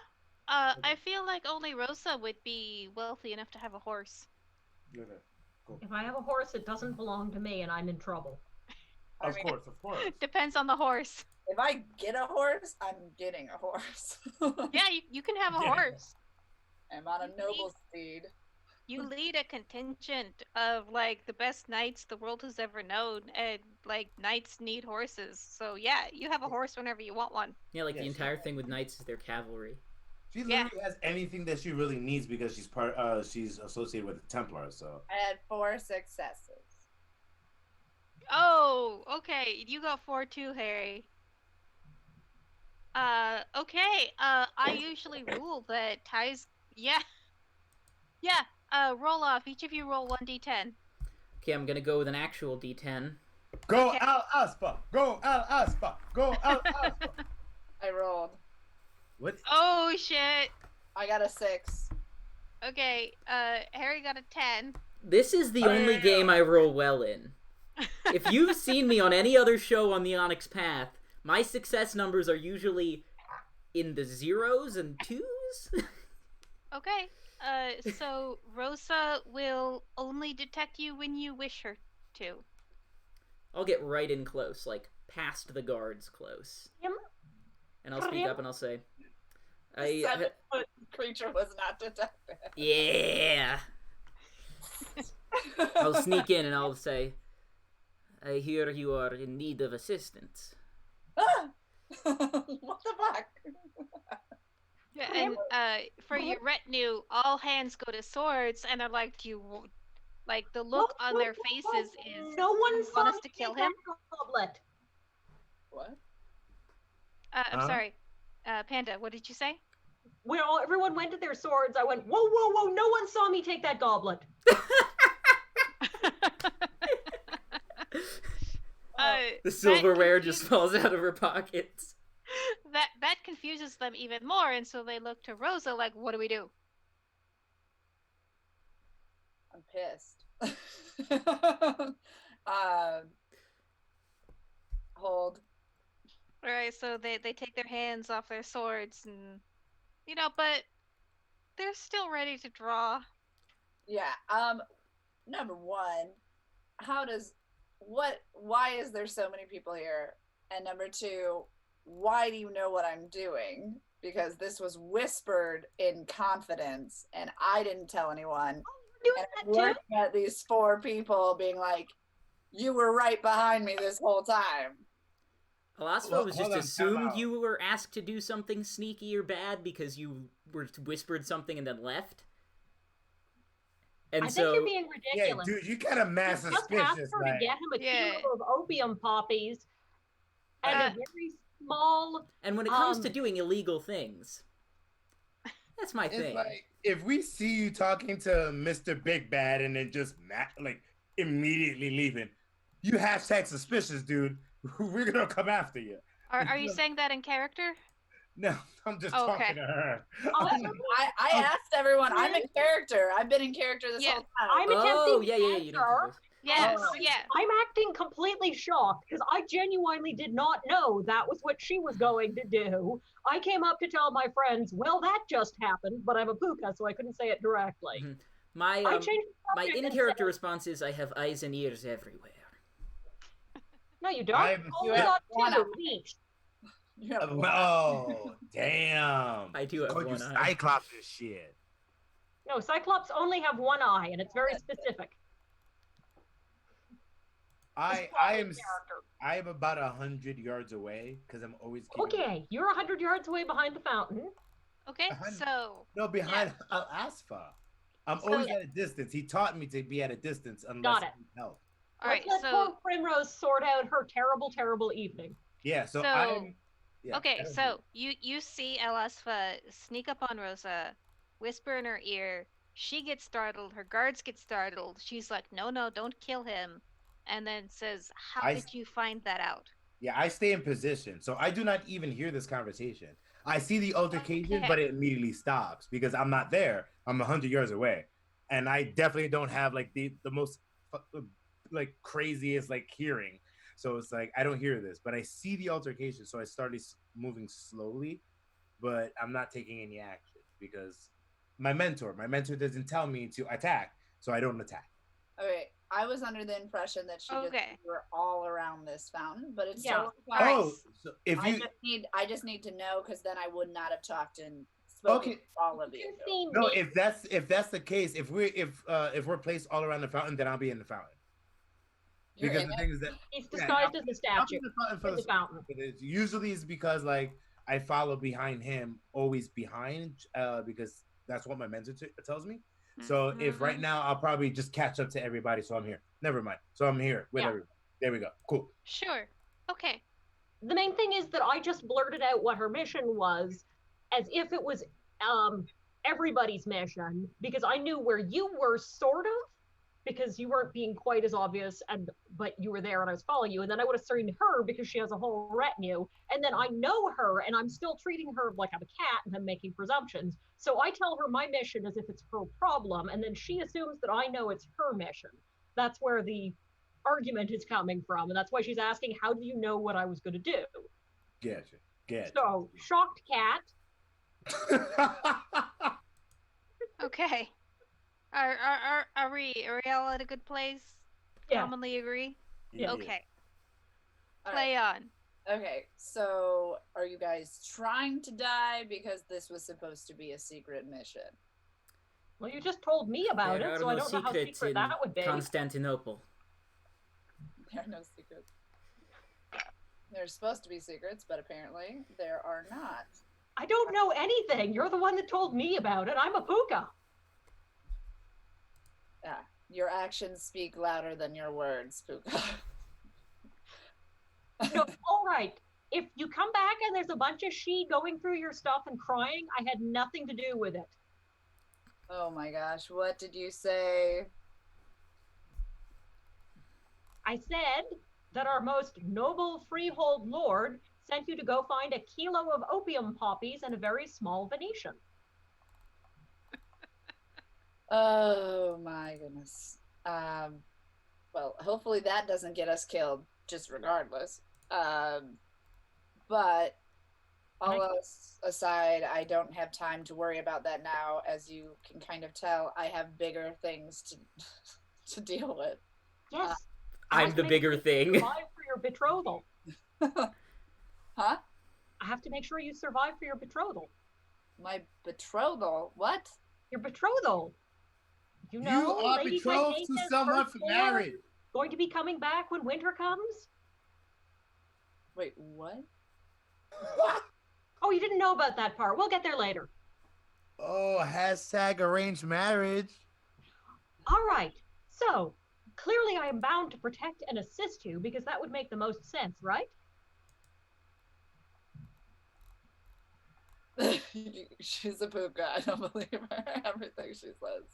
I feel like only Rosa would be wealthy enough to have a horse. Okay, cool. If I have a horse, it doesn't belong to me, and I'm in trouble. Of course, of course. Depends on the horse. If I get a horse, I'm getting a horse. Yeah, you can have a Yeah. horse. I'm on a noble steed. You lead a contingent of like the best knights the world has ever known, and like knights need horses. So yeah, you have a horse whenever you want one. Yeah, like the Yes. entire thing with knights is their cavalry. She Yeah. literally has anything that she really needs because she's associated with the Templar. So I had 4 successes. Oh, okay. You got 4 too, Harry. Okay. I usually rule that ties. Yeah. Yeah. Roll off. Each of you roll 1d10. Okay, I'm gonna go with an actual D10. go Okay. Al Aspa, go Al Aspa, go Al Aspa. I rolled. What? Oh shit. I got a 6. Okay. Harry got a 10. This is the only game I roll well in. If you've seen me on any other show on the Onyx Path, my success numbers are usually in the 0s and 2s. Okay. So Rosa will only detect you when you wish her to. I'll get right in close, like past the guards close. Him? And I'll speak up and I'll say, The 7-foot creature was not detected. yeah. I'll sneak in and I'll say, I hear you are in need of assistance. Ah! What the fuck? Yeah, and for your retinue, all hands go to swords, and they're like, "Do you like the look on their faces is No one you saw want us me to kill take him?" that goblet. What? I'm Huh? sorry, Panda. What did you say? Everyone went to their swords. I went, whoa, whoa, whoa! No one saw me take that goblet. The silverware just falls out of her pockets. That confuses them even more, and so they look to Rosa like, "What do we do?" I'm pissed. Hold. All right, so they take their hands off their swords, and but they're still ready to draw. Yeah. Number 1, why is there so many people here? And number 2, why do you know what I'm doing? Because this was whispered in confidence and I didn't tell anyone. Doing And that I'm too? looking at these 4 people being like, You were right behind me this whole time. Alasfa was just hold on, time assumed out. you were asked to do something sneaky or bad because you were whispered something and then left. And I so, think you're being Yeah, ridiculous. dude, you kind of mad Just asked suspicious. her Like, to get him a Yeah. kilo of opium poppies and Uh, a very small. and when it comes to doing illegal things, that's my it's thing. like if we see you talking to Mr. Big Bad and then just like immediately leaving, you hashtag suspicious, dude. We're gonna come after you. are you saying that in character? No, I'm just Oh, talking okay. to her. I asked everyone. I'm a character. I've been in character this Yeah. whole time. I'm attempting to yeah, you don't answer. do this. Yes, Oh. yeah. I'm acting completely shocked because I genuinely did not know that was what she was going to do. I came up to tell my friends, well, that just happened, but I'm a puka, so I couldn't say it directly. Mhm. I My changed the my subject and in-character said, response is I have eyes and ears everywhere. no, you don't. I'm- You only You have got one two eye. each. You have Oh, damn. I do have Called you one eye. Cyclops and shit. No, Cyclops only have one eye, and it's very specific. I am Character. I am about 100 yards away because I'm always keeping Okay, you're 100 yards away behind the fountain. Okay, behind- so no behind Asfa. I'm So- always at a distance. He taught me to be at a distance unless Got I it. need help. all right, Let's let so poor Primrose sort out her terrible, terrible evening. Yeah, so So- I'm yeah, okay, I don't so you see Elasfa sneak up on Rosa, whisper in her ear. She gets startled. Her guards get startled. She's like, "No, don't kill him," and then says, "How I- did you find that out?" Yeah, I stay in position, so I do not even hear this conversation. I see the altercation, Okay. but it immediately stops because I'm not there. I'm 100 yards away, and I definitely don't have like the most like craziest like hearing. So it's like I don't hear this, but I see the altercation, so I started moving slowly, but I'm not taking any action because my mentor doesn't tell me to attack, so I don't attack. Okay, I was under the impression that she just Okay. were all around this fountain, but it's Yeah. totally All fine. right. Oh, so if I you just need to know because then I would not have talked and spoken Okay. to all of you. You see no, me. if that's the case, if we're placed all around the fountain, then I'll be in the fountain. You're Because in the it? thing is that He's yeah, disguised as a I'll be statue in the fountain for in the fountain. but it's usually it's because like I follow behind him, always behind, because that's what my mentor tells me. So if right Mhm. now I'll probably just catch up to everybody, so I'm here. Never mind. So I'm here with Yeah. everybody. There we go. Cool. Sure. Okay. The main thing is that I just blurted out what her mission was as if it was everybody's mission because I knew where you were sort of because you weren't being quite as obvious but you were there and I was following you and then I would have seen her because she has a whole retinue and then I know her and I'm still treating her like I'm a cat and I'm making presumptions. So I tell her my mission as if it's her problem and then she assumes that I know it's her mission. That's where the argument is coming from and that's why she's asking how do you know what I was going to do. Gotcha. So shocked cat. Okay. Are we all at a good place? Yeah. Commonly agree. Yeah. Okay. All Play on. Okay, so are you guys trying to die because this was supposed to be a secret mission? Well, you just told me about There it, are so I no don't know how secrets secret in that would be. Constantinople. There are no secrets. There's supposed to be secrets, but apparently there are not. I don't know anything. You're the one that told me about it. I'm a puka. Yeah, your actions speak louder than your words, Puka. No, all right. If you come back and there's a bunch of she going through your stuff and crying, I had nothing to do with it. Oh my gosh, what did you say? I said that our most noble freehold lord sent you to go find a kilo of opium poppies and a very small Venetian. Oh my goodness. Well, hopefully that doesn't get us killed, just regardless. But all else aside, I don't have time to worry about that now. As you can kind of tell, I have bigger things to deal with. Yes. I'm the bigger thing. Survive for your betrothal. Huh? I have to make sure you survive for your betrothal. My betrothal? What? Your betrothal. You know, You are Lady betrothed to Titania's someone first for born? marriage. going to be coming back when winter comes? Wait, what? Oh, you didn't know about that part. We'll get there later. Oh, hashtag arranged marriage. All right. So, clearly I am bound to protect and assist you because that would make the most sense, right? She's a puka. I don't believe her. Everything she says.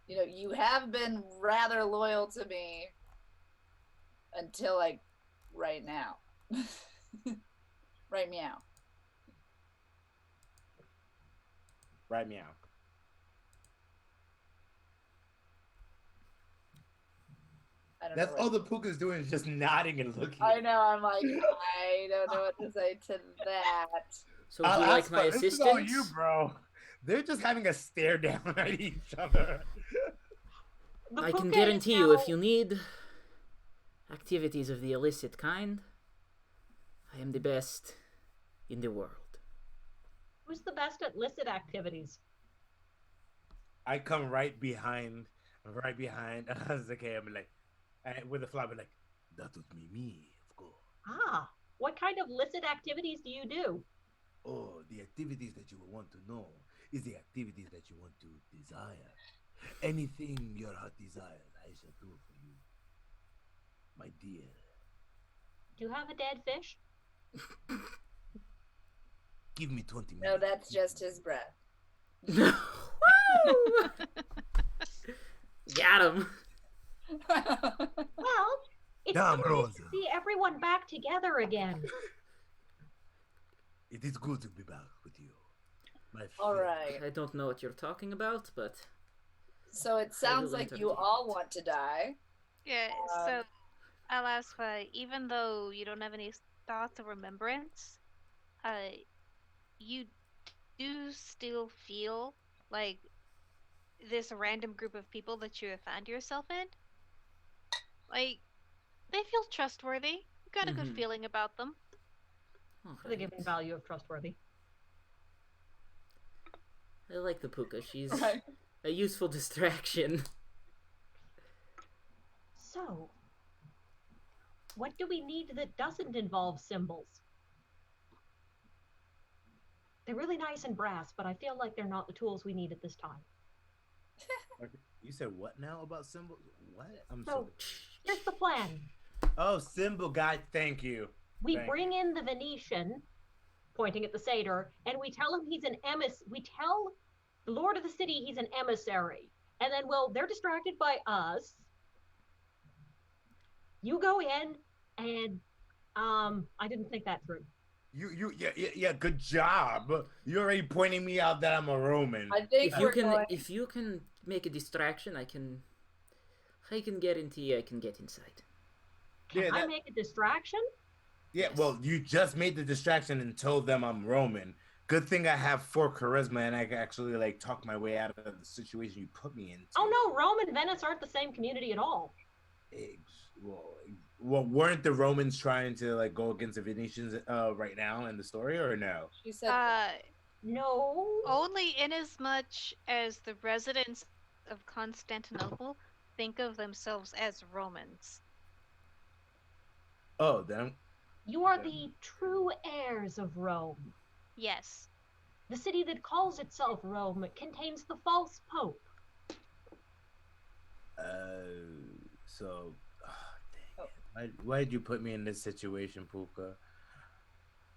You have been rather loyal to me until like right now. Right meow. Right meow. I don't That's know all the Puka's doing is just nodding and looking. I know. I'm like, I don't know what to say to that. So would you like my This is assistance? all you, bro. They're just having a stare down at each other. I can puka guarantee is you, if now- you need activities of the illicit kind, I am the best in the world. Who's the best at illicit activities? I come right behind. I was like, okay, I'm like, with a flower, like, that would be me, of course. Ah, what kind of illicit activities do you do? Oh, the activities that you will want to know is the activities that you want to desire. Anything your heart desires, I shall do for you, my dear. Do you have a dead fish? Give me 20 minutes. No, that's just his breath. Woo! Got him. Well, it's Damn, so nice Rosa. to see everyone back together again. It is good to be back with you. My All friend. right. I don't know what you're talking about, but So it sounds like you all want to die. Yeah, so I'll ask, even though you don't have any thoughts of remembrance, you do still feel like this random group of people that you have found yourself in, like, they feel trustworthy. You got a good Mhm. feeling about them. For the given value of trustworthy. I like the Puka. She's Right. a useful distraction. So, what do we need that doesn't involve symbols? They're really nice and brass, but I feel like they're not the tools we need at this time. You said what now about symbols? What? I'm So, so. here's the plan. Oh, symbol guy, thank you. We Thank bring in the Venetian, pointing at the satyr, and we tell him he's an we tell the lord of the city he's an emissary. And then, well, they're distracted by us. You go in and I didn't think that through. Yeah, good job. You're already pointing me out that I'm a Roman. I think If you can make a distraction, I can guarantee I can get inside. Can I make a distraction? Yeah, Yes. well, you just made the distraction and told them I'm Roman. Good thing I have 4 charisma and I can actually like talk my way out of the situation you put me in. Oh no, Rome and Venice aren't the same community at all. Well, weren't the Romans trying to like go against the Venetians right now in the story, or no? She said No. Only inasmuch as the residents of Constantinople think of themselves as Romans. Oh, then You are the true heirs of Rome. Yes. The city that calls itself Rome contains the false pope. So, dang it. Why did you put me in this situation, Puka?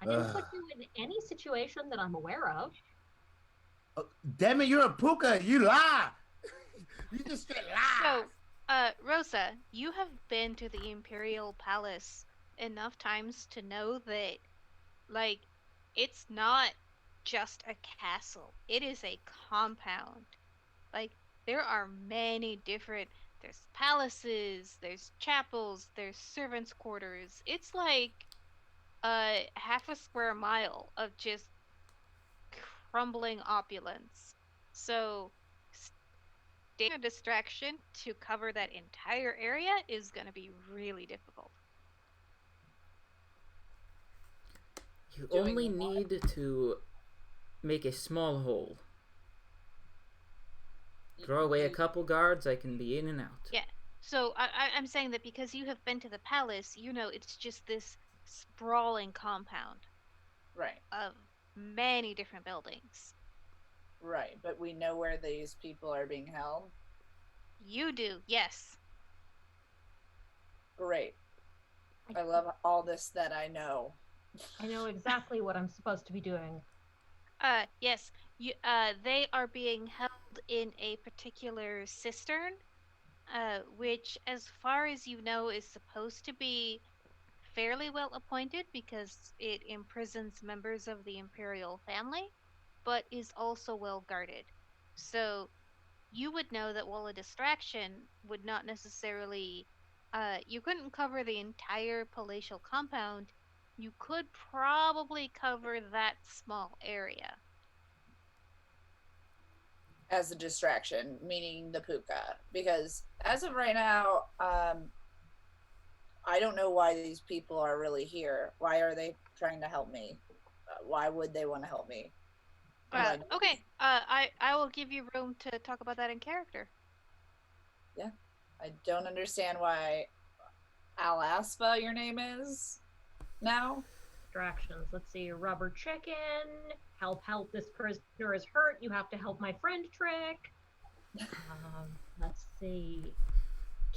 I didn't put you in any situation that I'm aware of. Oh, damn it, you're a Puka. You lie. You just straight lie. So, Rosa, you have been to the Imperial Palace enough times to know that, like, it's not just a castle. It is a compound. Like, there are many different, there's palaces, there's chapels, there's servants' quarters. It's like half a square mile of just crumbling opulence. So, staying a distraction to cover that entire area is going to be really difficult. You Doing only what? need to make a small hole. Draw away a couple guards, I can be in and out. Yeah, So I'm saying that because you have been to the palace, you know it's just this sprawling compound Right. of many different buildings. Right. But we know where these people are being held. You do, yes. Great. I love all this that I know. I know exactly what I'm supposed to be doing. Yes. They are being held in a particular cistern, which, as far as you know, is supposed to be fairly well appointed because it imprisons members of the imperial family, but is also well guarded. So you would know that while a distraction would not necessarily, you couldn't cover the entire palatial compound, you could probably cover that small area. As a distraction, meaning the puka. Because as of right now, I don't know why these people are really here. Why are they trying to help me? Why would they want to help me? Do I know? Okay. I will give you room to talk about that in character. Yeah. I don't understand why Alaspa your name is now. Distractions. Let's see. Rubber chicken. Help. This prisoner is hurt. You have to help my friend trick. Let's see.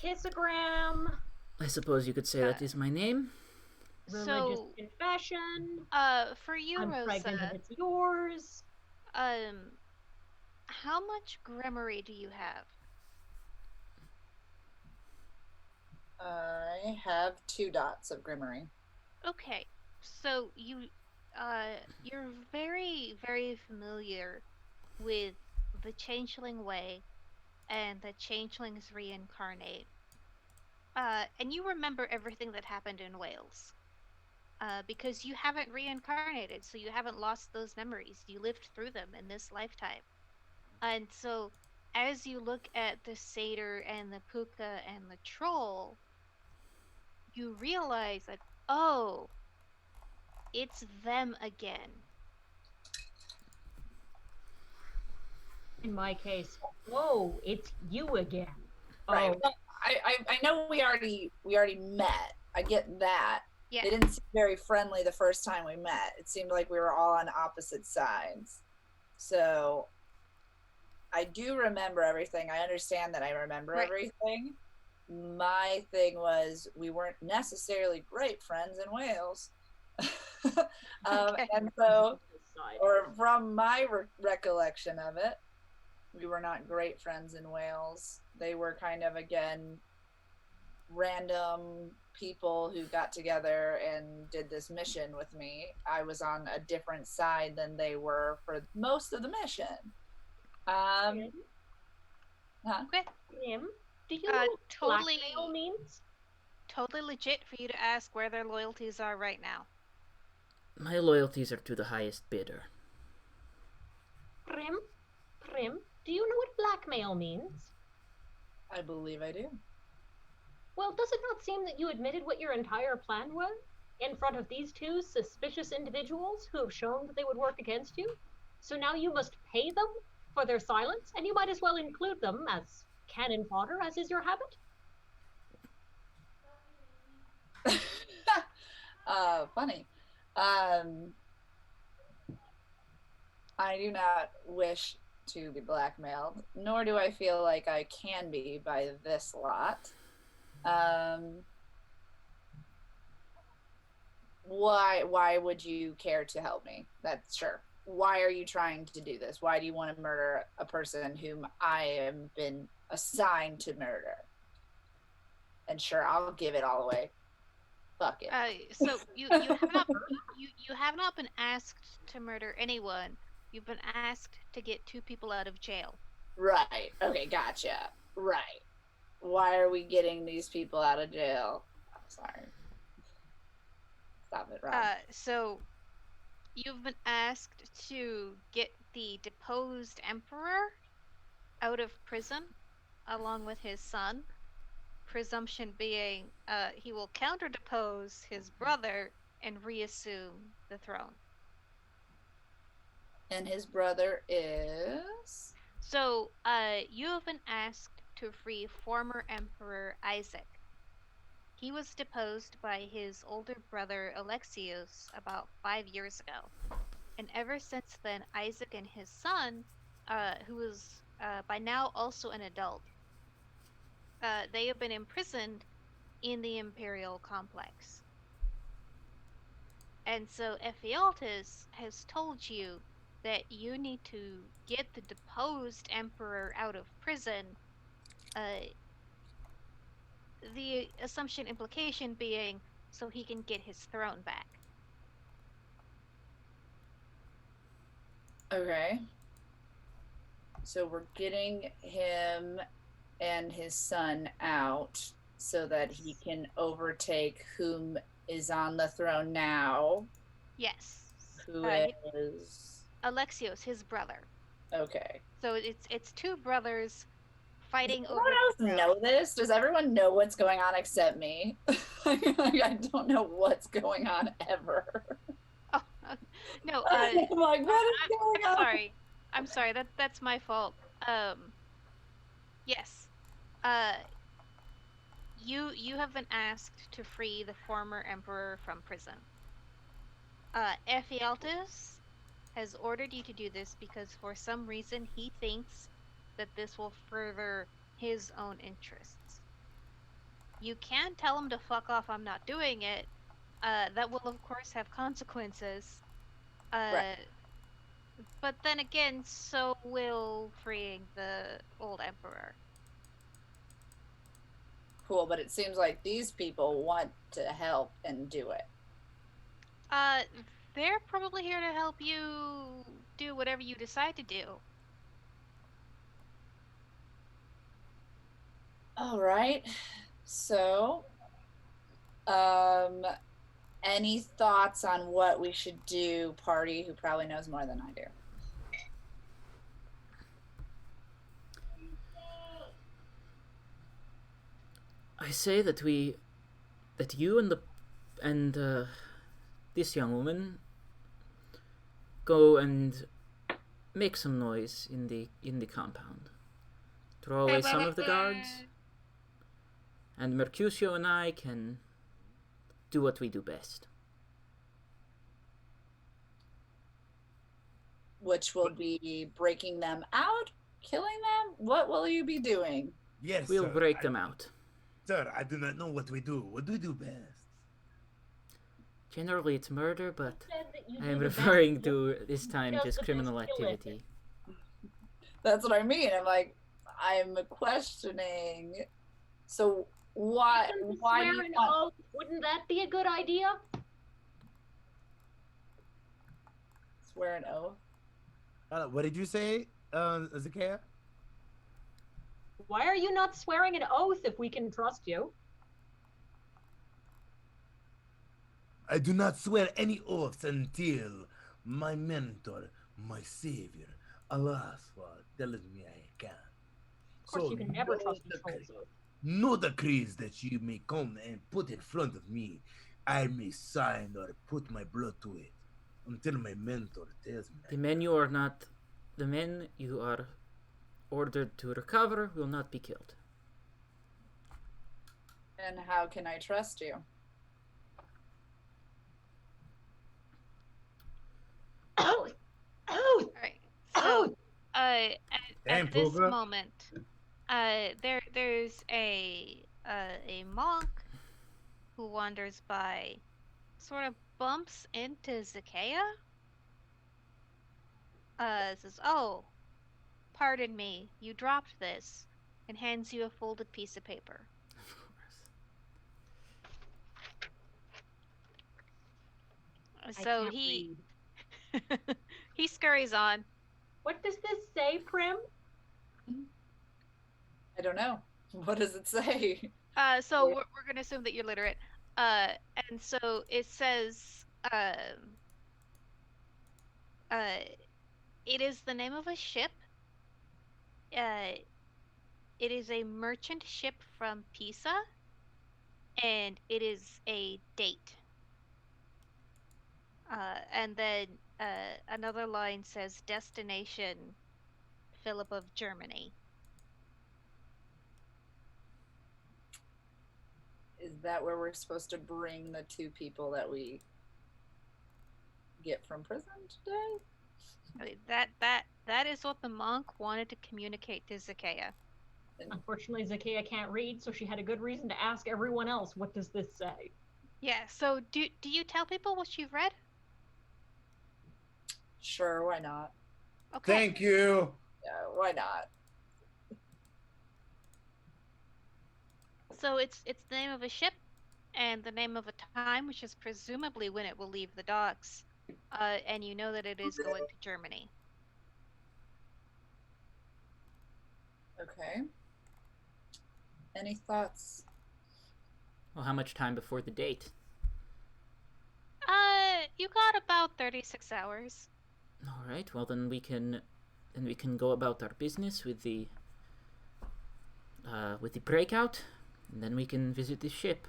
Kissogram. I suppose you could say that is my name. Religious So, confession. for you, I'm pregnant and Rosa, it's yours. um, how much grimory do you have? I have 2 dots of Grimory. Okay, so you're very, very familiar with the Changeling way and the Changelings reincarnate. And you remember everything that happened in Wales. Because you haven't reincarnated, so you haven't lost those memories. You lived through them in this lifetime. And so, as you look at the satyr and the puka and the troll, you realize that, oh, it's them again. In my case, whoa, it's you again. Right. Oh, Well, I know we already met. I get that. Yeah. They didn't seem very friendly the first time we met. It seemed like we were all on opposite sides. So I do remember everything. I understand that I remember Right. everything. My thing was we weren't necessarily great friends in Wales. Okay. And so, or from my recollection of it, we were not great friends in Wales. They were kind of, again, random people who got together and did this mission with me. I was on a different side than they were for most of the mission. Huh? Okay. Tim, do you know what Totally, blackmail means? totally legit for you to ask where their loyalties are right now. My loyalties are to the highest bidder. Prim, do you know what blackmail means? I believe I do. Well, does it not seem that you admitted what your entire plan was in front of these 2 suspicious individuals who have shown that they would work against you? So now you must pay them for their silence, and you might as well include them as cannon fodder, as is your habit. Funny. I do not wish to be blackmailed, nor do I feel like I can be by this lot. Why would you care to help me? That's sure. Why are you trying to do this? Why do you want to murder a person whom I have been assigned to murder? And sure, I'll give it all away. Fuck it. So you have not been asked to murder anyone. You've been asked to get 2 people out of jail. Right. Okay, gotcha. Right. Why are we getting these people out of jail? I'm sorry. Stop it, Rob. So you've been asked to get the deposed emperor out of prison along with his son. Presumption being he will counter depose his brother and reassume the throne. And his brother is. So you have been asked to to free former Emperor Isaac. He was deposed by his older brother Alexios about 5 years ago. And ever since then, Isaac and his son, who is by now also an adult, they have been imprisoned in the Imperial complex. And so Ephialtes has told you that you need to get the deposed emperor out of prison. The assumption implication being so he can get his throne back. Okay. So we're getting him and his son out so that he can overtake whom is on the throne now. Yes. Who is Alexios, his brother. Okay. So it's two brothers fighting Does over everyone else the throne. know this? Does everyone know what's going on except me? I don't know what's going on ever. Oh, no. I'm like, what is going on? Sorry. I'm sorry. That's my fault. Yes. You have been asked to free the former emperor from prison. Ephialtes has ordered you to do this because for some reason he thinks that this will further his own interests. You can tell him to fuck off, I'm not doing it. That will of course have consequences. Right. But then again, so will freeing the old emperor. Cool, but it seems like these people want to help and do it. They're probably here to help you do whatever you decide to do. All right. So, any thoughts on what we should do, party who probably knows more than I do? I say that you and this young woman go and make some noise in the compound. Throw away some of the guards, and Mercutio and I can do what we do best. Which will be breaking them out, killing them? What will you be doing? Yes, We'll sir. break them out. Sir, I do not know what we do. What do we do best? Generally, it's murder, but Said that you I do am the best. referring to this time Just just the criminal best kill it. activity. That's what I mean. I'm like, I'm questioning. So why? Get them to Why do swear you an want? oath. Wouldn't that be a good idea? Swear an oath? What did you say, Zakia? Why are you not swearing an oath if we can trust you? I do not swear any oaths until my mentor, my savior, Allah tells me I can. Of course, you can never trust the decree- trolls oath. No decrees that you may come and put in front of me, I may sign or put my blood to it until my mentor tells me. The men you are ordered to recover will not be killed. And how can I trust you? Oath! Oath! All right. So, Oath! at this moment, there's a monk who wanders by, sort of bumps into Zakia. Says, "Oh, pardon me, you dropped this," and hands you a folded piece of paper. Of course. So he he scurries on. What does this say, Prim? I don't know. What does it say? So we're gonna assume that you're literate. And so it says, it is the name of a ship. It is a merchant ship from Pisa, and it is a date. And then another line says destination Philip of Germany. Is that where we're supposed to bring the 2 people that we get from prison today? I mean, that is what the monk wanted to communicate to Zakea. Unfortunately, Zakea can't read, so she had a good reason to ask everyone else, what does this say? Yeah, so do you tell people what you've read? Sure, why not? Okay. Thank you. Yeah, why not? So it's the name of a ship and the name of a time, which is presumably when it will leave the docks. And you know that it is going to Germany. Okay. Any thoughts? Well, how much time before the date? You got about 36 hours. All right. Well, then we can go about our business with the breakout, and then we can visit the ship.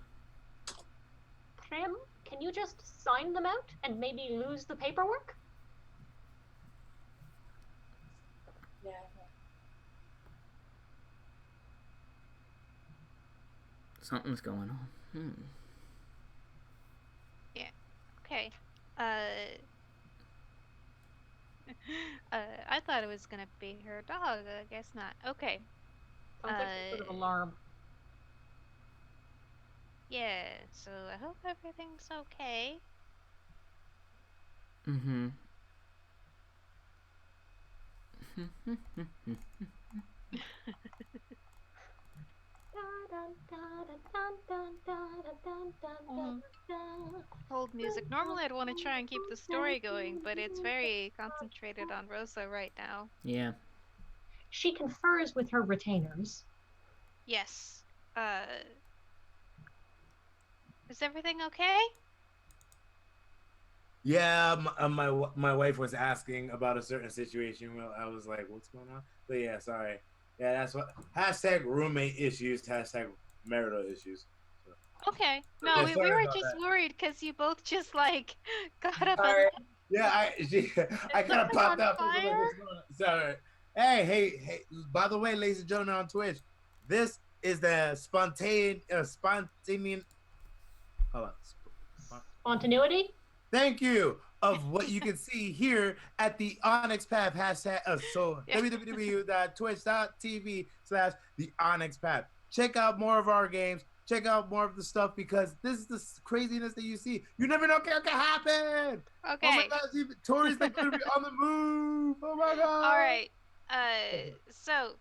Prim, can you just sign them out and maybe lose the paperwork? Yeah. Something's going on. Okay. I thought it was gonna be her dog. I guess not. Okay. Sounds like some sort of alarm. Yeah. So I hope everything's okay. Mm-hmm. Hold music. Normally I'd want to try and keep the story going, but it's very concentrated on Rosa right now. Yeah. She confers with her retainers. Yes. Is everything okay? Yeah, my wife was asking about a certain situation. Well, I was like, "What's going on?" But yeah, sorry. Yeah, that's what #roommate issues, #marital issues. So, Okay. No, yeah, we sorry were about just that. worried because you both just like got up Sorry. and Yeah, I kind of something popped on out. I was like, fire? "What's going on?" Sorry. Hey! By the way, ladies and gentlemen on Twitch, this is the spontaneous. Hold on. Spontaneity? Thank you. Of what you can see here at the Onyx Path hashtag. So Yeah. www.twitch.tv/the Onyx Path. Check out more of our games. Check out more of the stuff because this is the craziness that you see. You never know what can happen. Oh my Okay. God, Tori's like gonna be on the move. Oh my God. All right. So,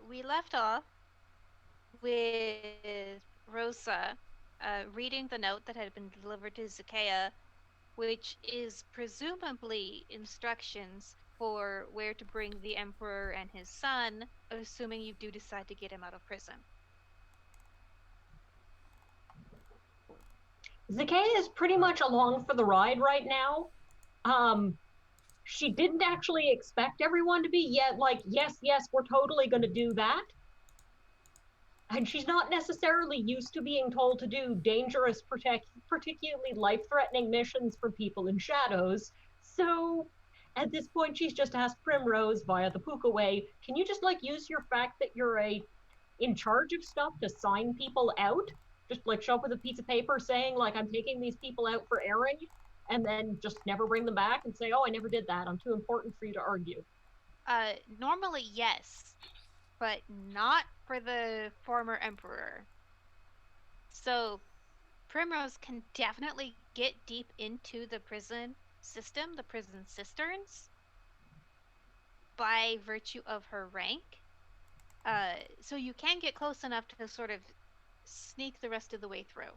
we left off with Rosa, reading the note that had been delivered to Zakea, which is presumably instructions for where to bring the Emperor and his son, assuming you do decide to get him out of prison. Zakea is pretty much along for the ride right now. She didn't actually expect everyone to be yet like, yes, we're totally going to do that. And she's not necessarily used to being told to do dangerous, particularly life-threatening missions for people in shadows. So at this point, she's just asked Primrose via the Puka way, can you just like use your fact that you're in charge of stuff to sign people out? Just like show up with a piece of paper saying like, I'm taking these people out for airing, and then just never bring them back and say, oh, I never did that. I'm too important for you to argue. Normally, yes, but not for the former Emperor. So, Primrose can definitely get deep into the prison system, the prison cisterns, by virtue of her rank. So you can get close enough to sort of sneak the rest of the way through.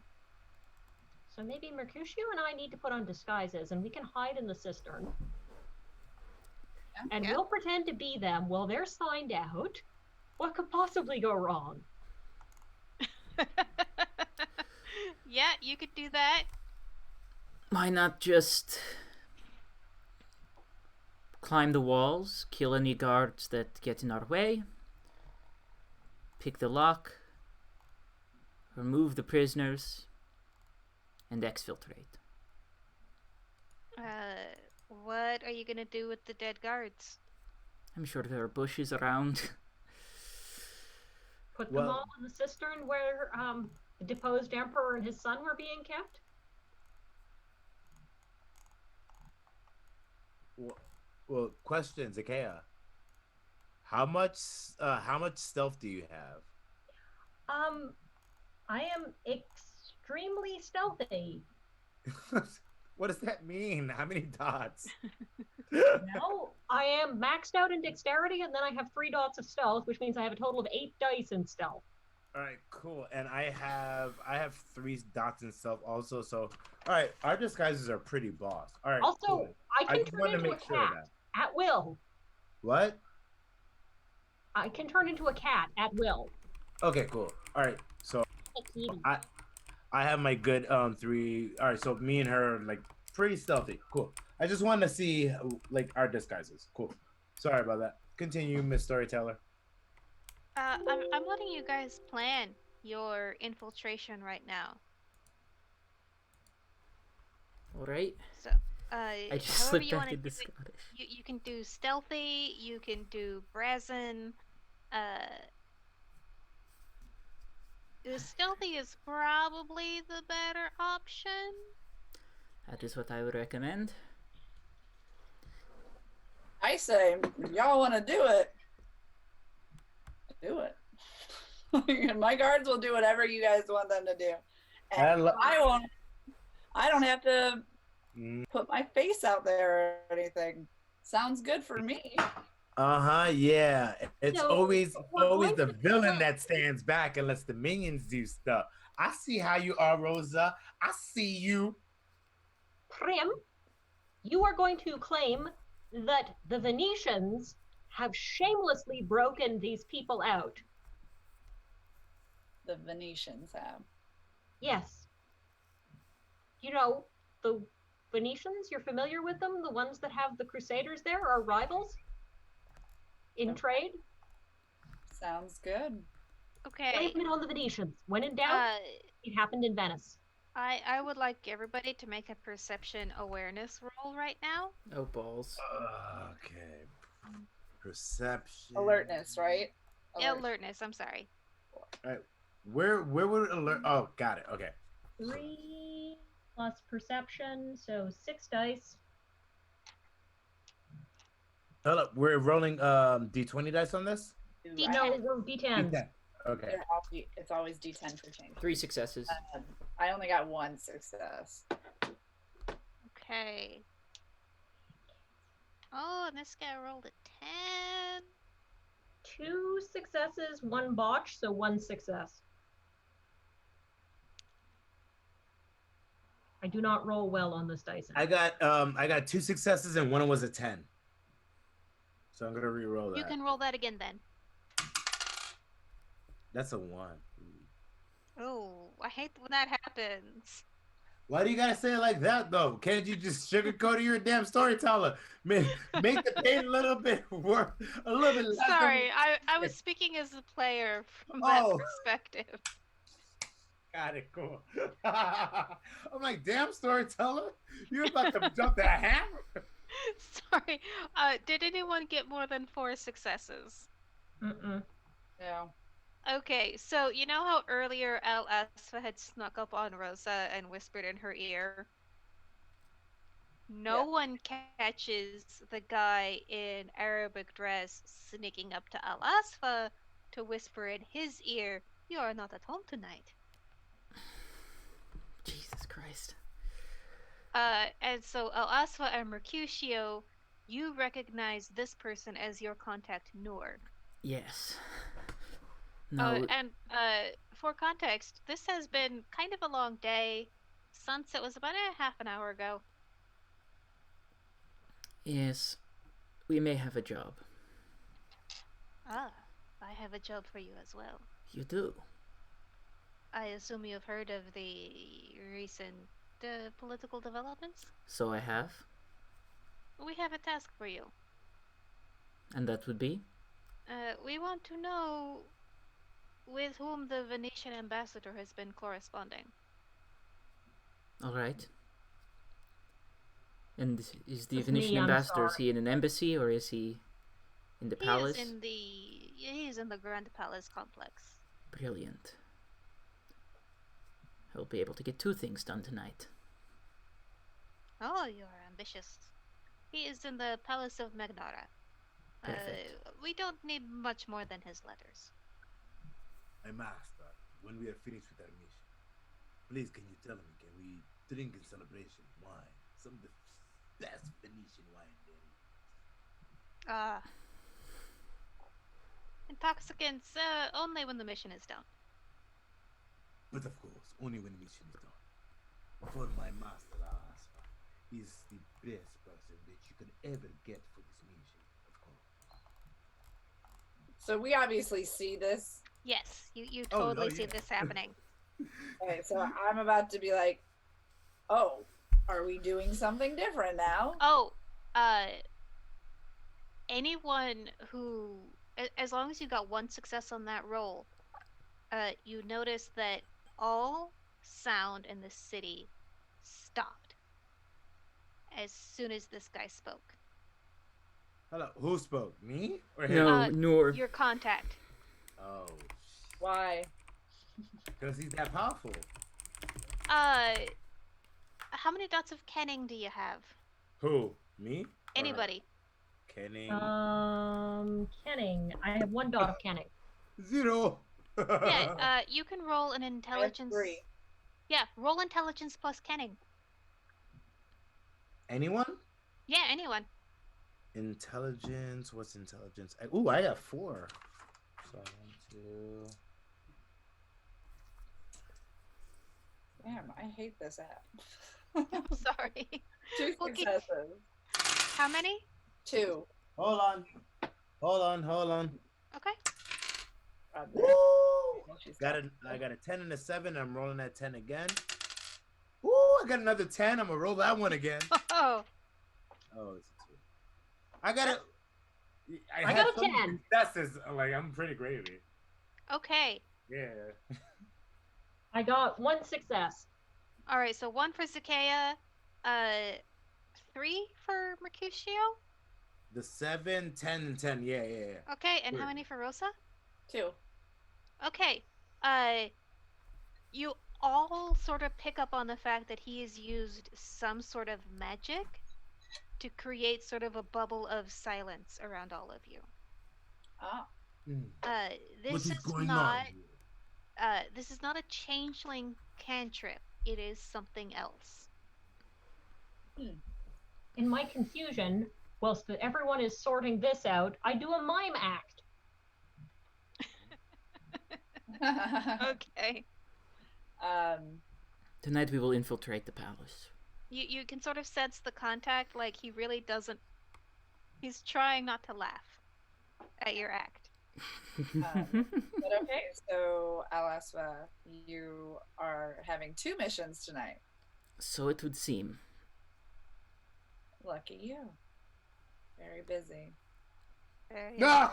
So maybe Mercutio and I need to put on disguises and we can hide in the cistern. And we'll pretend to be them while they're signed out. What could possibly go wrong? Yeah, you could do that. Why not just climb the walls, kill any guards that get in our way, pick the lock, remove the prisoners, and exfiltrate. What are you gonna do with the dead guards? I'm sure there are bushes around. Put them all in the cistern where the deposed emperor and his son were being kept? Well, question, Zakea. How much stealth do you have? I am extremely stealthy. What does that mean? How many dots? Now I am maxed out in dexterity, and then I have 3 dots of stealth, which means I have a total of 8 dice in stealth. All right, cool. And I have 3 dots in stealth also. So, all right, our disguises are pretty boss. All right. Also, cool. I can just turn wanted to into a make sure of cat that. at will. What? I can turn into a cat at will. Okay, cool. All right. So I I have my good 3. All right. So me and her are, like, pretty stealthy. Cool. I just wanted to see like our disguises. Cool. Sorry about that. Continue, Miss Storyteller. I'm letting you guys plan your infiltration right now. All right. So, I just however slipped you back want to into do it, Scottish. you can do stealthy, you can do brazen. Stealthy is probably the better option. That is what I would recommend. I say, if y'all want to do it, do it. My guards will do whatever you guys want them to do. And I won't. I don't have to put my face out there or anything. Sounds good for me. Yeah. It's So, always we're going the to- villain that stands back and lets the minions do stuff. I see how you are, Rosa. I see you. Prim, you are going to claim that the Venetians have shamelessly broken these people out. The Venetians have. Yes. You know, the Venetians, you're familiar with them? The ones that have the Crusaders there are rivals in trade? Sounds good. Okay. Blame it on the Venetians. When in doubt, it happened in Venice. I would like everybody to make a perception awareness roll right now. Oh, balls. Okay. Perception. Alertness, right? Alertness, I'm sorry. All right. Where would alert? Oh, got it. Okay. 3 plus perception, so 6 dice. Hold up. We're rolling D20 dice on this? No, we're D10s. D10. Okay. It's always D10 for change. 3 successes. I only got 1 success. Okay. Oh, and this guy rolled a 10. 2 successes, 1 botch, so 1 success. I do not roll well on this dice. I got 2 successes and one was a 10. So I'm gonna re-roll that. You can roll that again then. That's a 1. Oh, I hate when that happens. Why do you gotta say it like that though? Can't you just sugarcoat it? You're a damn storyteller. Make the pain a little bit worse, a little bit less. Sorry, I was speaking as a player from that perspective. Got it, cool. I'm like, damn storyteller, you're about to jump that hammer. Sorry. Did anyone get more than 4 successes? Mm-mm. Yeah. Okay, so you know how earlier Al Asfa had snuck up on Rosa and whispered in her ear? No one catches the guy in Arabic dress sneaking up to Al Asfa to whisper in his ear, "You are not at home tonight." Jesus Christ. And so Al Asfa and Mercutio, you recognize this person as your contact Noor. Yes. No. And for context, this has been kind of a long day. Sunset was about a half an hour ago. Yes. We may have a job. Ah, I have a job for you as well. You do? I assume you've heard of the recent political developments? So I have. We have a task for you. And that would be? We want to know with whom the Venetian ambassador has been corresponding. All right. And is the It's Venetian me, I'm ambassador, is sorry. he in an embassy or is he in the palace? He is in the Grand Palace complex. Brilliant. I'll be able to get 2 things done tonight. Oh, you are ambitious. He is in the Palace of Magnara. Perfect. We don't need much more than his letters. My master, when we are finished with our mission, please can you tell me, can we drink in celebration wine? Some of the best Venetian wine there. Ah. Intoxicants, only when the mission is done. But of course, only when the mission is done. For my master, Aspa, is the best person that you could ever get for this mission, of course. So we obviously see this. Yes, you Oh, no, totally see yeah. this happening. Okay, so I'm about to be like, oh, are we doing something different now? Oh, anyone who, as long as you got 1 success on that roll, you notice that all sound in the city stopped as soon as this guy spoke. Hello, who spoke? Me or him? No, Noor. Your contact. Oh, Why? because he's that powerful. How many dots of kenning do you have? Who? Me? Or Anybody? Kenning? Kenning. I have 1 dot of Kenning. 0. Yeah, you can roll an I have intelligence. 3. Yeah, roll intelligence plus kenning. Anyone? Yeah, anyone. Intelligence. What's intelligence? I got 4. So 1, 2. Damn, I hate this app. I'm sorry. 2 Okay. successes. How many? 2. Hold on. Okay. God, Woo! she's I got a 10 and a 7. I'm rolling that 10 again. Woo! I got another 10. I'm gonna roll that one again. Oh, Oh, it's a 2. I got it. I got a 10. Successes. Like I'm pretty gravy. okay. Yeah. I got 1 success. All right, so 1 for Zakea, 3 for Mercutio. The 7, 10, and 10. Yeah. Okay, and how Good. many for Rosa? 2. Okay. You all sort of pick up on the fact that he has used some sort of magic to create sort of a bubble of silence around all of you. Ah. This What is is going not on here? this is not a changeling cantrip. It is something else. In my confusion, whilst everyone is sorting this out, I do a mime act. Okay. Tonight we will infiltrate the palace. You can sort of sense the contact, like he really doesn't. He's trying not to laugh at your act. But okay, so Alasva, you are having 2 missions tonight. So it would seem. Lucky you. Very busy. Yeah.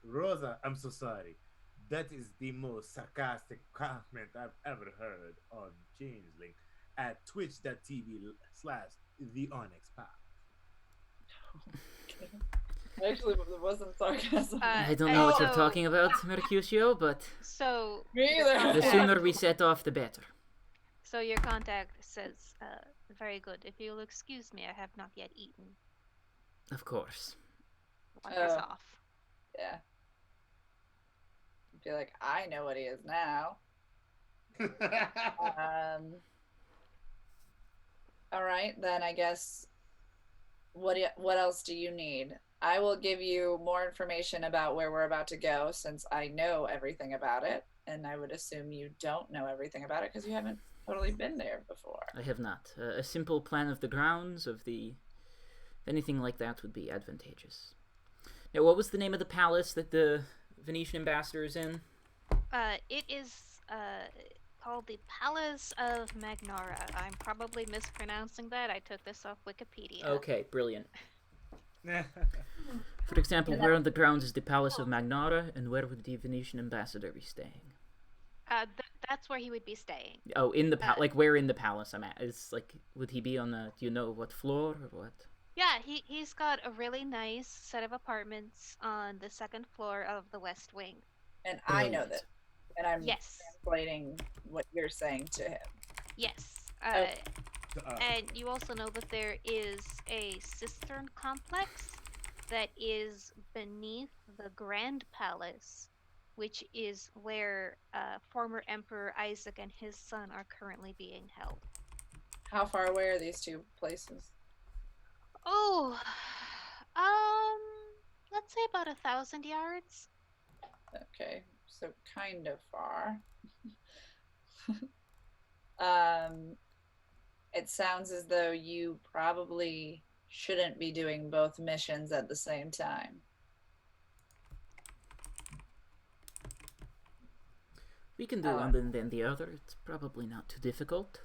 Rosa, I'm so sorry. That is the most sarcastic comment I've ever heard on Changeling at twitch.tv/the Onyx Path. Actually, it wasn't sarcasm. I don't know what you're so- talking about, Mercutio, but So Me either. the sooner we set off, the better. So your contact says, very good. If you'll excuse me, I have not yet eaten. Of course. Wanders Oh. off. Yeah. Be like, I know what he is now. All right, then I guess. What else do you need? I will give you more information about where we're about to go, since I know everything about it, and I would assume you don't know everything about it because you haven't totally been there before. I have not. A simple plan of the grounds, of the... Anything like that would be advantageous. Now, what was the name of the palace that the Venetian ambassador is in? It is called the Palace of Magnara. I'm probably mispronouncing that. I took this off Wikipedia. Okay, brilliant. For example, where on the grounds is the Palace of Magnara, and where would the Venetian ambassador be staying? That's where he would be staying. Oh, in the like where in the palace I'm at? Is like, would he be on the? Do you know what floor or what? Yeah, he's got a really nice set of apartments on the 2nd floor of the West Wing. And I know Brilliant. this. And I'm Yes. explaining what you're saying to him. Yes. Okay. And you also know that there is a cistern complex that is beneath the Grand Palace, which is where former Emperor Isaac and his son are currently being held. How far away are these two places? Oh, let's say about 1,000 yards. Okay, so kind of far. um, it sounds as though you probably shouldn't be doing both missions at the same time. We can do one and then the other. It's probably not too difficult.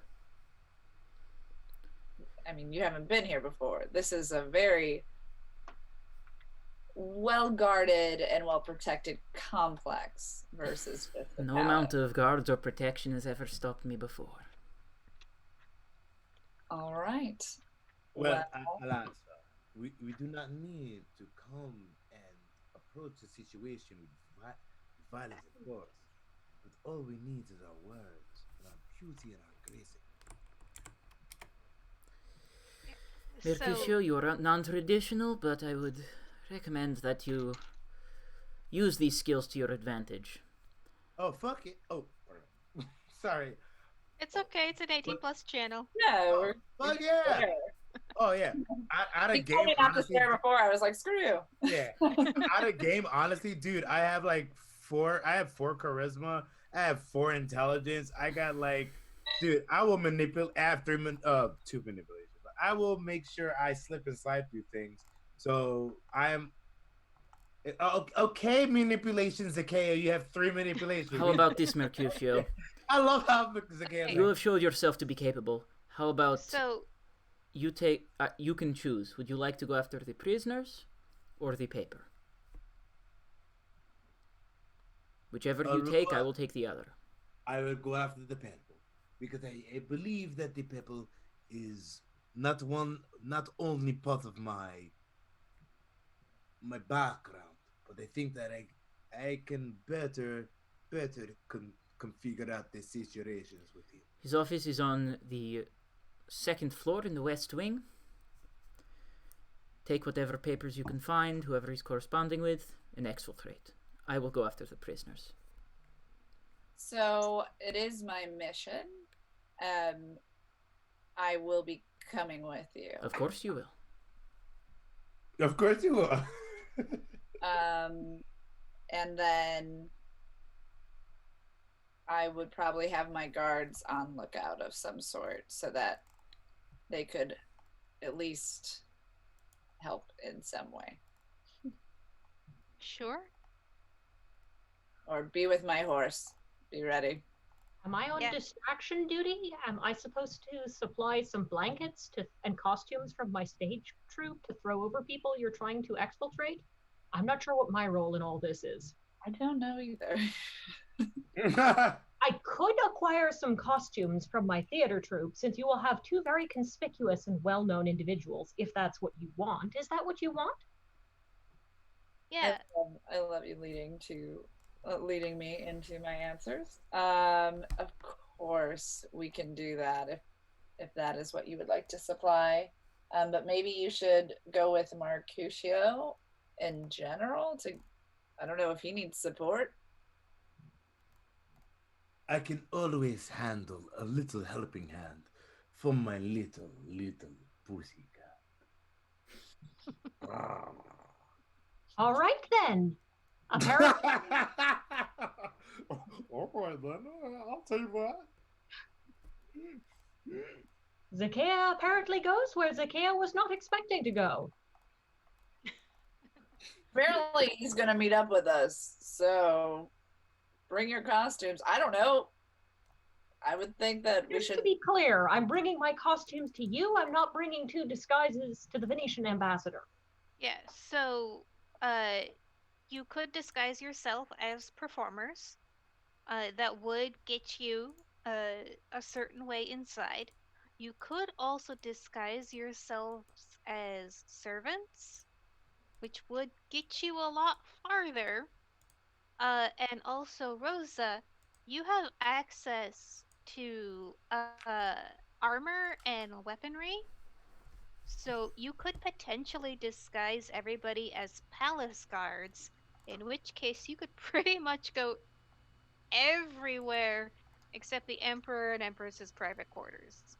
I mean, you haven't been here before. This is a very well guarded and well protected complex versus just the No palace. amount of guards or protection has ever stopped me before. All right. Well, Alonso, we do not need to come and approach the situation with violence and force, but all we need is our words and our beauty and our grace. Mercutio, you are non-traditional, but I would recommend that you use these skills to your advantage. Oh, fuck it. Oh, sorry. It's okay. It's an 18+ channel. No, Fuck yeah. there. Oh yeah. Out You of told game, me not to honestly, swear before. I was like, screw you. yeah. Out of game, honestly, dude, I have like 4. I have 4 charisma. I have 4 intelligence. I got like, dude, I will manipulate after 2 manipulations. But I will make sure I slip and slide through things. So I'm okay. Manipulations, Zakeo. You have 3 manipulations. How about this, Mercutio? I love how Zakeo. You have showed yourself to be capable. How about So you take? You can choose. Would you like to go after the prisoners or the paper? Whichever you take, I will take the other. I will go after the people because I believe that the people is not only part of my background, but I think that I can better configure out the situations with him. His office is on the 2nd floor in the West Wing. Take whatever papers you can find, whoever he's corresponding with, and exfiltrate. I will go after the prisoners. So it is my mission. I will be coming with you. Of course you will. Of course you will. And then I would probably have my guards on lookout of some sort so that they could at least help in some way. sure. Or be with my horse. Be ready. Am I on Yeah. distraction duty? Am I supposed to supply some blankets and costumes from my stage troupe to throw over people you're trying to exfiltrate? I'm not sure what my role in all this is. I don't know either. I could acquire some costumes from my theater troupe since you will have 2 very conspicuous and well-known individuals, if that's what you want. Is that what you want? Yeah. I love you leading me into my answers. Of course we can do that if that is what you would like to supply. But maybe you should go with Mercutio in general I don't know if he needs support. I can always handle a little helping hand from my little pussycat. All right then. Apparently, All right, then. I'll tell you what. Zakea apparently goes where Zakea was not expecting to go. Apparently he's gonna meet up with us, so bring your costumes. I don't know. I would think that we Just should to be clear, I'm bringing my costumes to you. I'm not bringing 2 disguises to the Venetian ambassador. Yeah. So, you could disguise yourself as performers. That would get you a certain way inside. You could also disguise yourselves as servants, which would get you a lot farther. And also, Rosa, you have access to armor and weaponry, so you could potentially disguise everybody as palace guards, in which case you could pretty much go everywhere except the emperor and empress's private quarters.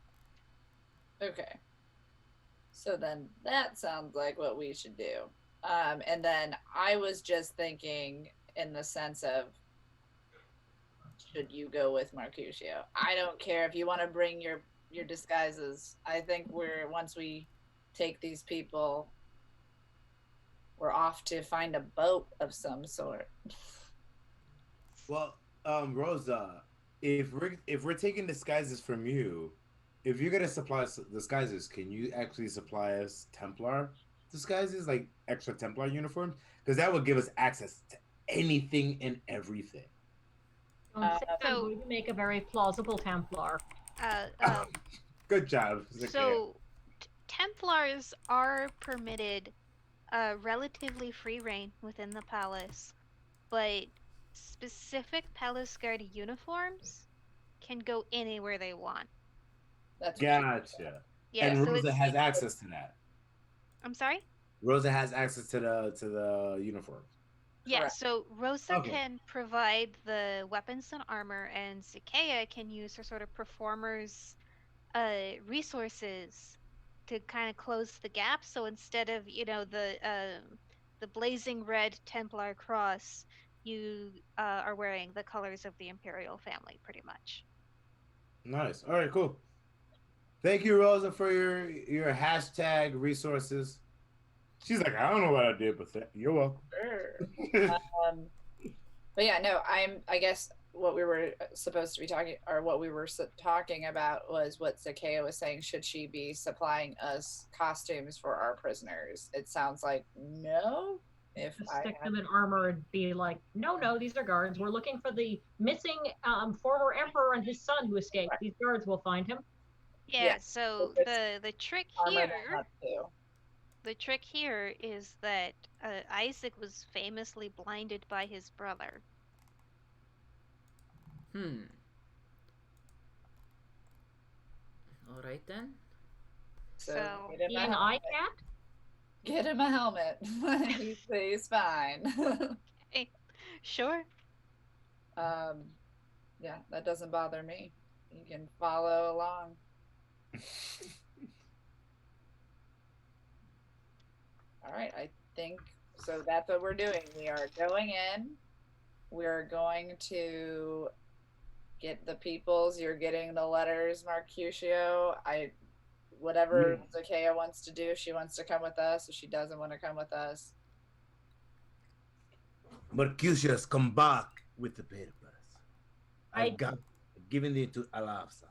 Okay. So then that sounds like what we should do. And then I was just thinking in the sense of, should you go with Mercutio? I don't care if you want to bring your disguises. I think once we take these people, we're off to find a boat of some sort. Well, Rosa, if we're taking disguises from you, if you're gonna supply us disguises, can you actually supply us Templar disguises, like extra Templar uniforms? Because that would give us access to anything and everything. Don't say I'm So, going to make a very plausible Templar. uh, uh, Good job, Zakea. so Templars are permitted relatively free reign within the palace, but specific palace guard uniforms can go anywhere they want. That's what Gotcha. Yeah, And so Rosa it's has access to that. I'm sorry? Rosa has access to the uniforms. Yeah, Correct. so Rosa Okay. can provide the weapons and armor, and Zakea can use her sort of performer's resources to kind of close the gap. So instead of the blazing red Templar cross, you are wearing the colors of the Imperial family, pretty much. Nice. All right, cool. Thank you, Rosa, for your hashtag resources. She's like, I don't know what I did, but you're welcome. Sure. But yeah, no, I guess what we were supposed to be talking, or what we were talking about, was what Zakea was saying. Should she be supplying us costumes for our prisoners? It sounds like no. If Just I stick had, them in armor and be like, no, these are guards. We're looking for the missing former emperor and his son who escaped. These guards will find him. Yeah, yeah, so if it's the trick armor them here up too. the trick here is that Isaac was famously blinded by his brother. Hmm. All right then. So So get him a Being helmet. eye cat? Get him a helmet. he's fine. hey, sure. um, yeah, that doesn't bother me. You can follow along. All right, I think so. That's what we're doing. We are going in. We're going to get the peoples. You're getting the letters, Mercutio. Whatever Zakea wants to do. If she wants to come with us, if she doesn't want to come with us. Mercutius, come back with the papers. I- I've given it to Alafsa.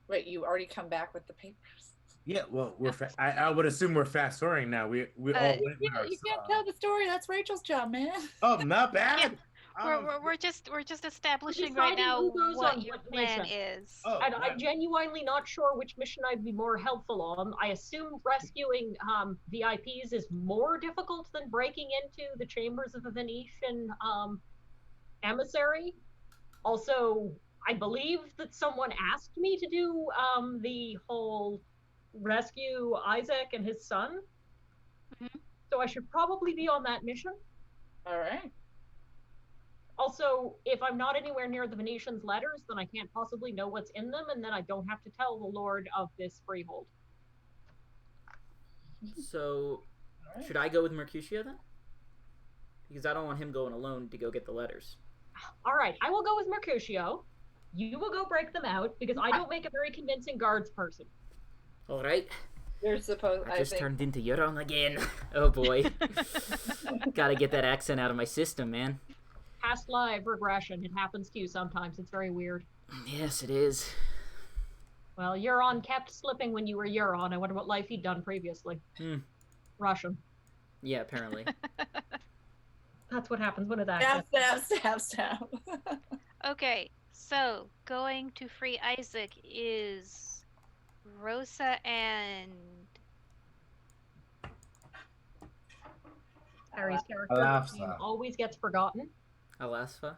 Wait, you already come back with the papers? Yeah, well, I would assume we're fast forwarding now. We all went You, with our you can't son. tell the story. That's Rachel's job, man. Oh, not bad. We're just establishing right deciding now who goes what on your what plan mission. is. Oh, And I'm right. genuinely not sure which mission I'd be more helpful on. I assume rescuing VIPs is more difficult than breaking into the chambers of a Venetian emissary. Also, I believe that someone asked me to do the whole rescue Isaac and his son. Mhm. So I should probably be on that mission. All right. Also, if I'm not anywhere near the Venetians' letters, then I can't possibly know what's in them, and then I don't have to tell the Lord of this freehold. So, All right. should I go with Mercutio then? Because I don't want him going alone to go get the letters. All right, I will go with Mercutio. You will go break them out, because I don't make a very convincing guards person. All right. You're supposed. I just think turned into Euron again. Oh boy. Gotta get that accent out of my system, man. Past live regression. It happens to you sometimes. It's very weird. Yes, it is. Well, Euron kept slipping when you were Euron. I wonder what life he'd done previously. Russian. Yeah, apparently. That's what happens when it's stab, accent. stab. Okay, so going to free Isaac is Rosa and Harry's character Alafsa. name always gets forgotten. Alasfa.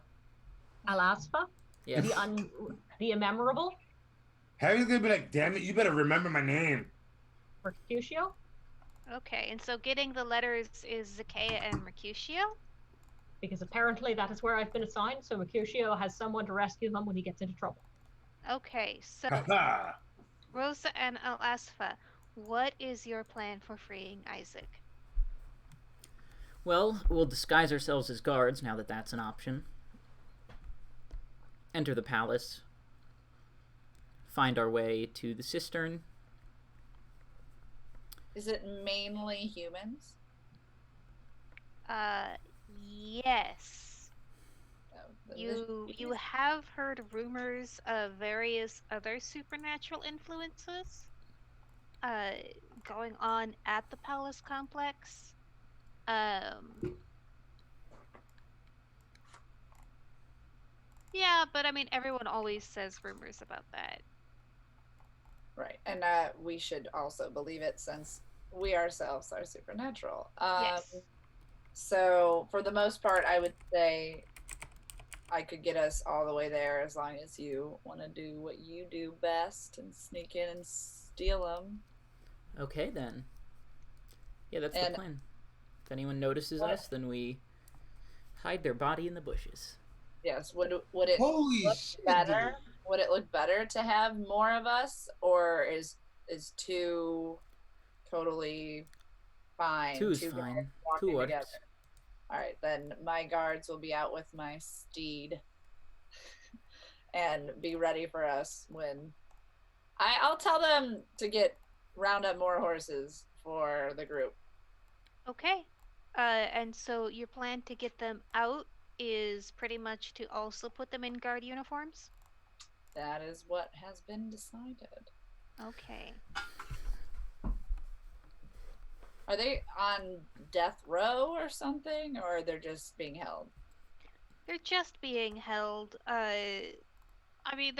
Alasfa. Yes. The immemorable Harry's gonna be like, damn it, you better remember my name. Mercutio. Okay, and so getting the letters is Zakea and Mercutio? Because apparently that is where I've been assigned, so Mercutio has someone to rescue him when he gets into trouble. Okay, so Haha. Rosa and Alasfa, what is your plan for freeing Isaac? Well, we'll disguise ourselves as guards now that that's an option. Enter the palace. Find our way to the cistern. Is it mainly humans? Yes. No, the- You have heard rumors of various other supernatural influences uh going on at the palace complex. Um yeah, but I mean everyone always says rumors about that. Right, and we should also believe it since we ourselves are supernatural. Yes. So for the most part, I would say I could get us all the way there as long as you want to do what you do best and sneak in and steal them. Okay, then. Yeah, that's And the plan. If anyone notices what- us, then we hide their body in the bushes. yes, would it Holy look shit. better? Would it look better to have more of us, or is two totally fine? Two is Two guys fine. walking Two works. together. All right, then my guards will be out with my steed and be ready for us when I'll tell them to round up more horses for the group. Okay. And so your plan to get them out is pretty much to also put them in guard uniforms? That is what has been decided. Okay. Are they on death row or something, or they're just being held? They're just being held. I mean,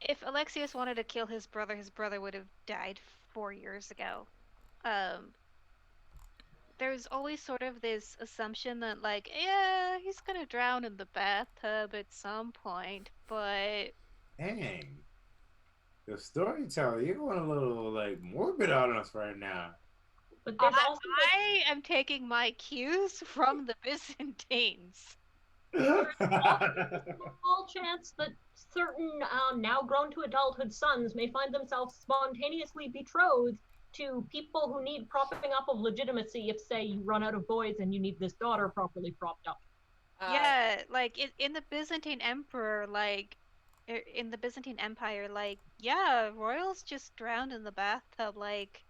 if Alexius wanted to kill his brother would have died 4 years ago. Um, there's always sort of this assumption that, like, yeah, he's gonna drown in the bathtub at some point, but Dang. The storyteller, you're going a little like morbid on us right now. But there's also I am taking my cues from the Byzantines. a small chance that certain now grown to adulthood sons may find themselves spontaneously betrothed to people who need propping up of legitimacy if, say, you run out of boys and you need this daughter properly propped up. Yeah, like in the Byzantine Emperor, like in the Byzantine Empire, like yeah, royals just drowned in the bathtub like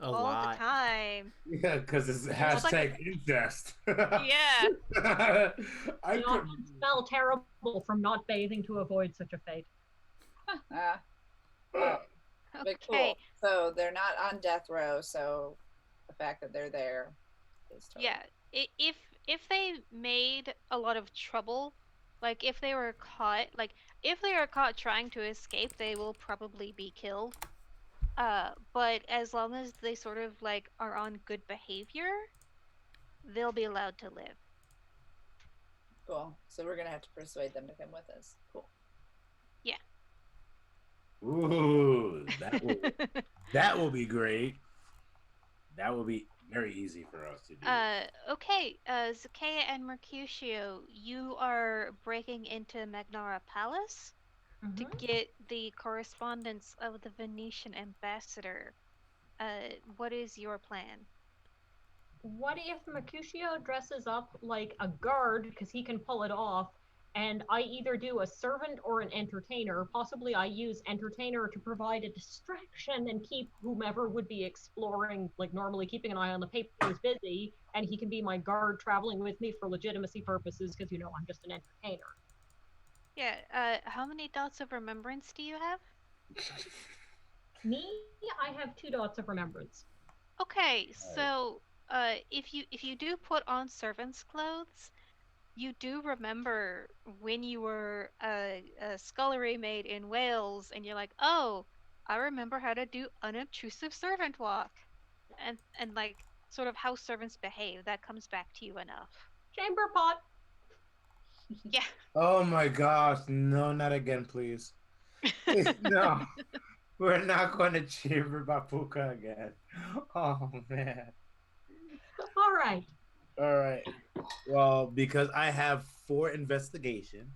A all lot. the time. Yeah, because it's It's like hashtag incest. yeah. I They could. often smell terrible from not bathing to avoid such a fate. But Okay. cool. So they're not on death row, so the fact that they're there is totally Yeah. If they made a lot of trouble, like if they were caught, like if they are caught trying to escape, they will probably be killed. But as long as they sort of like are on good behavior, they'll be allowed to live. cool. So we're gonna have to persuade them to come with us. Cool. Ooh, that will be great. That will be very easy for us to do. Okay, Zakea and Mercutio, you are breaking into Magnara Palace to get the correspondence of the Venetian ambassador. What is your plan? What if Mercutio dresses up like a guard because he can pull it off, and I either do a servant or an entertainer? Possibly I use entertainer to provide a distraction and keep whomever would be exploring, like normally keeping an eye on the papers, busy, and he can be my guard traveling with me for legitimacy purposes because, I'm just an entertainer. Yeah, how many dots of remembrance do you have? Me, I have 2 dots of remembrance. Okay, so if you do put on servant's clothes, you do remember when you were a scullery maid in Wales, and you're like, oh, I remember how to do unobtrusive servant walk, and like sort of how servants behave. That comes back to you enough. Chamber pot. Yeah. Oh my gosh, no, not again, please. No, we're not going to Chamber Bapuka again. Oh man. All right. All right. Well, because I have 4 investigation,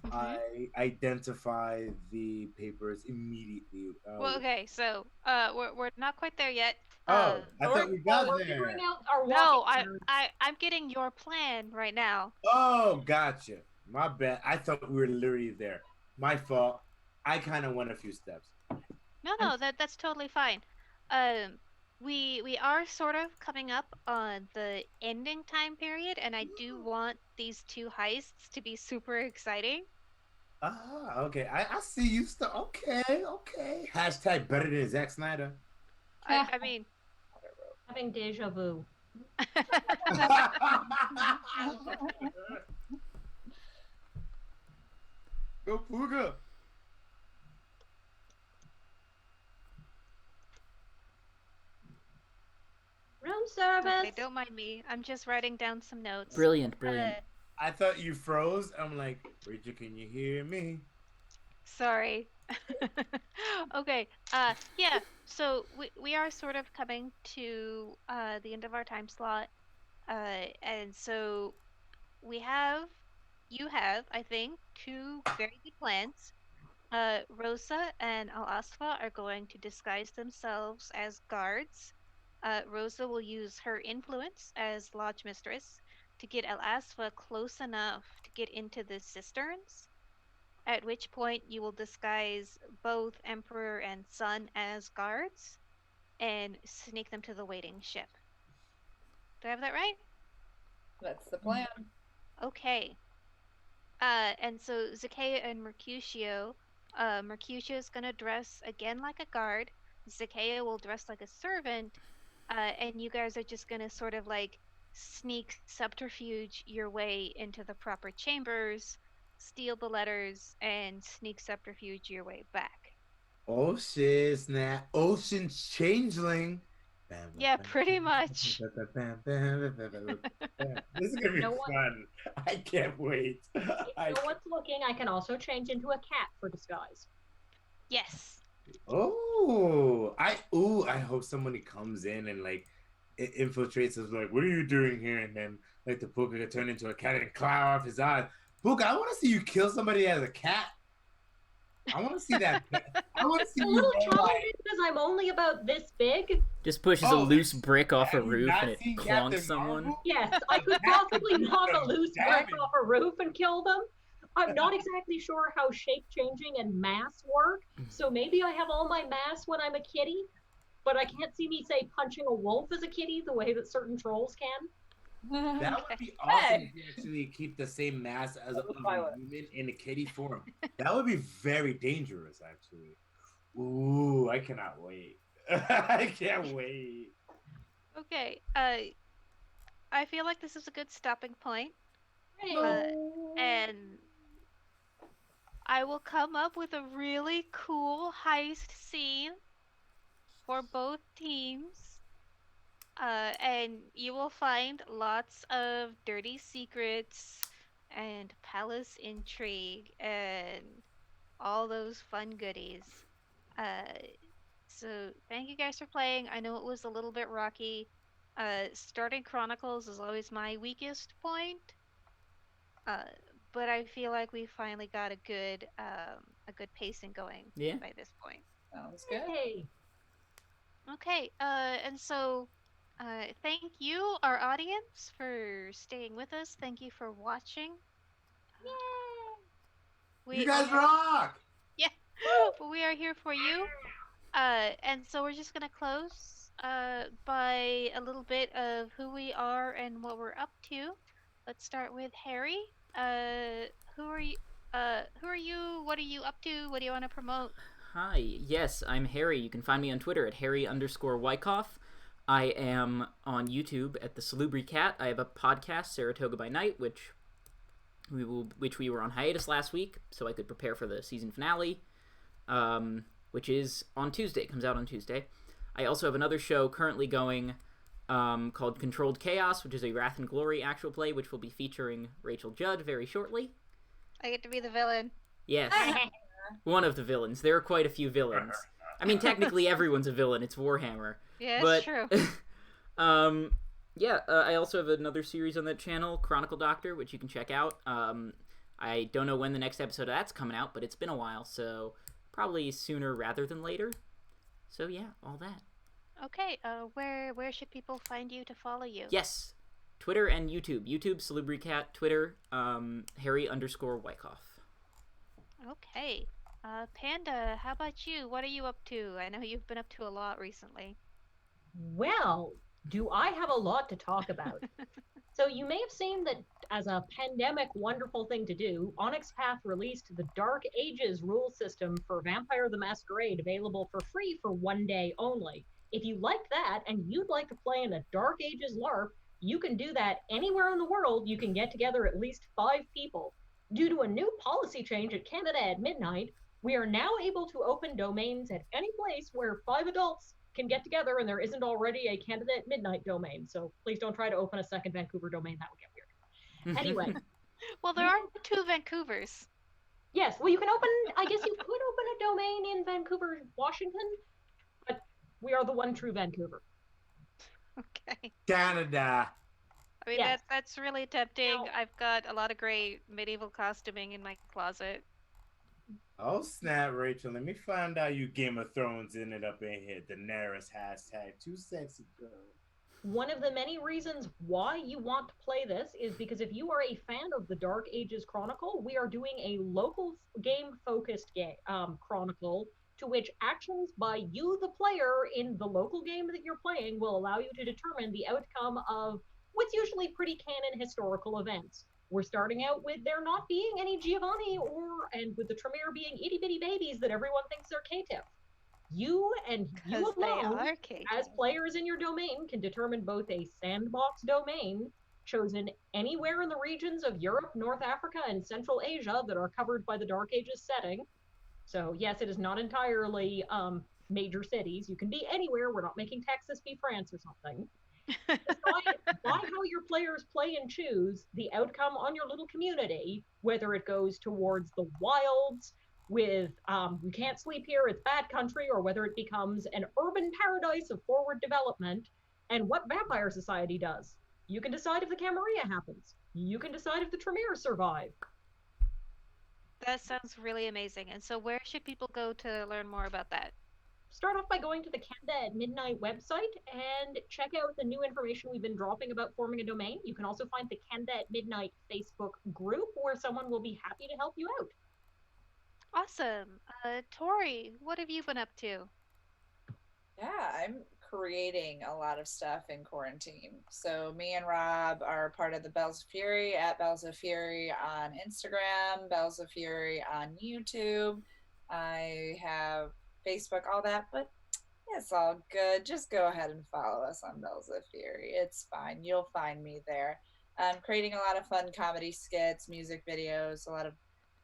Mhm. I identify the papers immediately. Well, okay, so we're not quite there yet. Oh, I Or thought we Oh, got we're figuring there. out our walking No, I patterns. I I'm getting your plan right now. Oh, gotcha. My bad. I thought we were literally there. My fault. I kind of went a few steps. No, I'm no, that's totally fine. Um, we are sort of coming up on the ending time period, and I do want these 2 heists to be super exciting. Ah, okay. I see you still. Okay, okay. Hashtag better than Zack Snyder. I mean, having deja vu. Go Puga. Room okay, service. don't mind me. I'm just writing down some notes. Brilliant, brilliant. I thought you froze. I'm like, Rachel, can you hear me? Sorry. Okay. Yeah. So we are sort of coming to the end of our time slot. And so we have you have, I think, 2 very good plans. Rosa and Al-Asfa are going to disguise themselves as guards. Rosa will use her influence as lodge mistress to get Al-Asfa close enough to get into the cisterns, at which point you will disguise both Emperor and Son as guards and sneak them to the waiting ship. Do I have that right? That's the plan. Okay. And so Zakea and Mercutio, Mercutio's gonna dress again like a guard. Zakea will dress like a servant, and you guys are just gonna sort of like sneak subterfuge your way into the proper chambers, steal the letters, and sneak subterfuge your way back. Oh shit, snap. Ocean's Changeling. Yeah, pretty much. This is gonna You be know what? fun. I can't wait. If I no one's looking, I can also change into a cat for disguise. Yes. I hope somebody comes in and like infiltrates us. Like, what are you doing here? And then like the Puka could turn into a cat and claw off his eyes. Puka, I want to see you kill somebody as a cat. I want to see that. I want to see A you. little go, like, challenging because I'm only about this big. Just pushes a Oh, loose brick off a have you roof not and it seen clonks Captain someone. Marvel? Yes, I could That could possibly be knock a some loose brick damage. off a roof and kill them. I'm not exactly sure how shape changing and mass work, so maybe I have all my mass when I'm a kitty, but I can't see me, say, punching a wolf as a kitty the way that certain trolls can. That Okay. would be awesome if you actually keep the same mass as a Pilot. human in a kitty form. That would be very dangerous, actually. Ooh, I cannot wait. I can't wait. Okay. I feel like this is a good stopping point. Hey, And I will come up with a really cool heist scene for both teams. And you will find lots of dirty secrets and palace intrigue and all those fun goodies. Uh, so thank you guys for playing. I know it was a little bit rocky. Starting Chronicles is always my weakest point. Uh, but I feel like we finally got a good pacing going Yeah. by this point. Sounds good. hey. Okay, and so thank you, our audience, for staying with us. Thank you for watching. You We guys are, rock! yeah, but we are here for you. And so we're just gonna close by a little bit of who we are and what we're up to. Let's start with Harry. Who are you? Who are you? What are you up to? What do you want to promote? Hi, yes, I'm Harry. You can find me on Twitter at Harry_Wyckoff. I am on YouTube at the Salubri Cat. I have a podcast, Saratoga by Night, which we were on hiatus last week, so I could prepare for the season finale, which is on Tuesday. It comes out on Tuesday. I also have another show currently going called Controlled Chaos, which is a Wrath and Glory actual play, which will be featuring Rachel Judd very shortly. I get to be the villain. Yes, one of the villains. There are quite a few villains. I mean, technically everyone's a villain. It's Warhammer. Yeah, but, it's true. I also have another series on that channel, Chronicle Doctor, which you can check out. I don't know when the next episode of that's coming out, but it's been a while, so probably sooner rather than later. So yeah, all that. Okay, where should people find you to follow you? Yes, Twitter and YouTube. YouTube, Salubricat. Twitter, Harry_Wyckoff. Okay. Panda, how about you? What are you up to? I know you've been up to a lot recently. Well, do I have a lot to talk about? So you may have seen that as a pandemic wonderful thing to do, Onyx Path released the Dark Ages rule system for Vampire the Masquerade, available for free for 1 day only. If you like that and you'd like to play in a Dark Ages LARP, you can do that anywhere in the world. You can get together at least 5 people. Due to a new policy change at Canada at Midnight, we are now able to open domains at any place where 5 adults can get together and there isn't already a Canada at Midnight domain. So please don't try to open a second Vancouver domain. That would get weird. Anyway. Well, there are 2 Vancouvers. Yes, well, you can open, I guess you could open a domain in Vancouver, Washington, but we are the one true Vancouver. Okay. Canada. I mean, Yes. that's really tempting. Now- I've got a lot of great medieval costuming in my closet. Oh snap, Rachel! Let me find out you Game of Thrones ended up in here. Daenerys hashtag too sexy girl. One of the many reasons why you want to play this is because if you are a fan of the Dark Ages Chronicle, we are doing a local game-focused chronicle to which actions by you, the player, in the local game that you're playing will allow you to determine the outcome of what's usually pretty canon historical events. We're starting out with there not being any Giovanni and with the Tremere being itty-bitty babies that everyone thinks are caitiff. You and you Because they alone, are Kate. as players in your domain, can determine both a sandbox domain chosen anywhere in the regions of Europe, North Africa, and Central Asia that are covered by the Dark Ages setting. So yes, it is not entirely major cities. You can be anywhere. We're not making Texas be France or something. Decide by how your players play and choose the outcome on your little community, whether it goes towards the wilds with you can't sleep here, it's bad country, or whether it becomes an urban paradise of forward development, and what Vampire Society does. You can decide if the Camarilla happens. You can decide if the Tremere survive. That sounds really amazing. And so where should people go to learn more about that? Start off by going to the Canada at Midnight website and check out the new information we've been dropping about forming a domain. You can also find the Canada at Midnight Facebook group where someone will be happy to help you out. Awesome. Tori, what have you been up to? Yeah, I'm creating a lot of stuff in quarantine. So me and Rob are part of the Bells of Fury at Bells of Fury on Instagram, Bells of Fury on YouTube. I have Facebook, all that, but it's all good. Just go ahead and follow us on Bells of Fury. It's fine. You'll find me there. I'm creating a lot of fun comedy skits, music videos, a lot of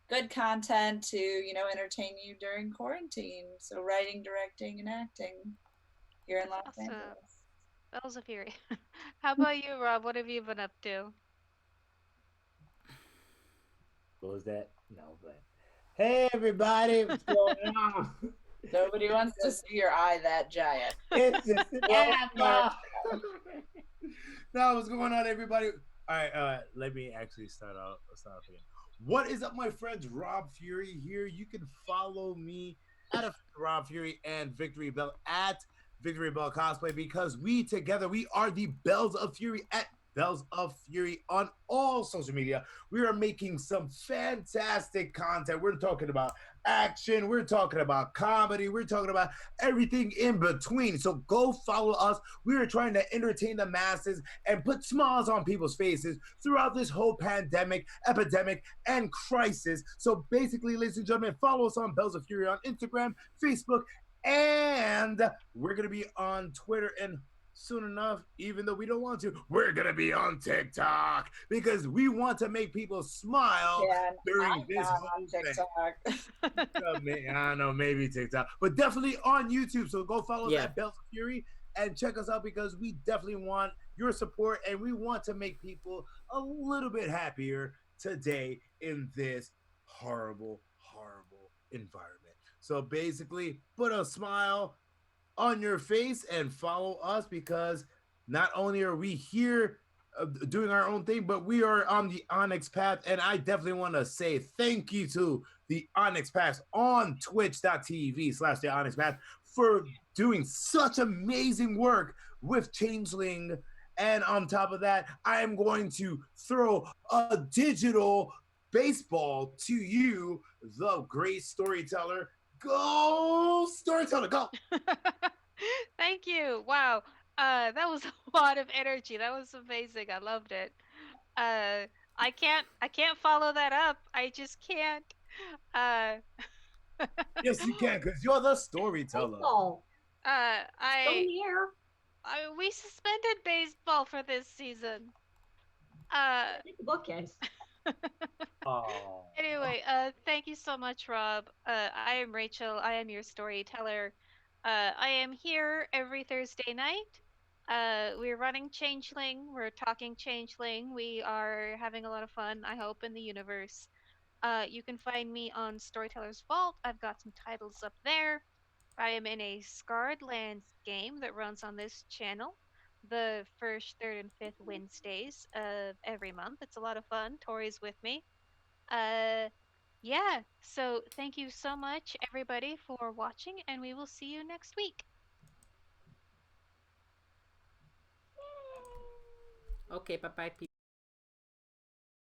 good content to, entertain you during quarantine. So writing, directing, and acting here in Los Awesome. Angeles. Bells of Fury. How about you, Rob? What have you been up to? What was that? No, but hey everybody, what's going on? Nobody wants to see your eye that giant. It's just no, what's going on, everybody? All right, let me actually start off again. What is up, my friends? Rob Fury here. You can follow me at Rob Fury and Victory Bell at Victory Bell Cosplay, because we together, we are the Bells of Fury at Bells of Fury on all social media. We are making some fantastic content. We're talking about action, we're talking about comedy, we're talking about everything in between. So go follow us. We are trying to entertain the masses and put smiles on people's faces throughout this whole pandemic, epidemic, and crisis. So basically, ladies and gentlemen, follow us on Bells of Fury on Instagram, Facebook, and we're going to be on Twitter, and soon enough, even though we don't want to, we're going to be on TikTok, because we want to make people smile during this whole thing. I don't know, maybe TikTok, but definitely on YouTube. So go follow us at Bells of Fury and check us out because we definitely want your support and we want to make people a little bit happier today in this horrible environment. So basically, put a smile on your face and follow us because not only are we here doing our own thing, but we are on the Onyx Path. And I definitely want to say thank you to the Onyx Path on twitch.tv/the Onyx Path for doing such amazing work with Changeling. And on top of that, I am going to throw a digital baseball to you, the great storyteller. Go, storyteller, go! Thank you. Wow. That was a lot of energy. That was amazing. I loved it. I can't follow that up. I just can't. Uh, Yes, you can, because you're the storyteller. Baseball. uh, Still in I, the air. we suspended baseball for this season. Uh, Hit the bookcase. Oh. anyway, thank you so much, Rob. I am Rachel. I am your storyteller. I am here every Thursday night. We're running Changeling. We're talking Changeling. We are having a lot of fun, I hope, in the universe. You can find me on Storyteller's Vault. I've got some titles up there. I am in a Scarred Lands game that runs on this channel the first, third, and fifth Wednesdays of every month. It's a lot of fun. Tori's with me. Uh, yeah, so thank you so much, everybody, for watching, and we will see you next week. Okay, bye bye, people.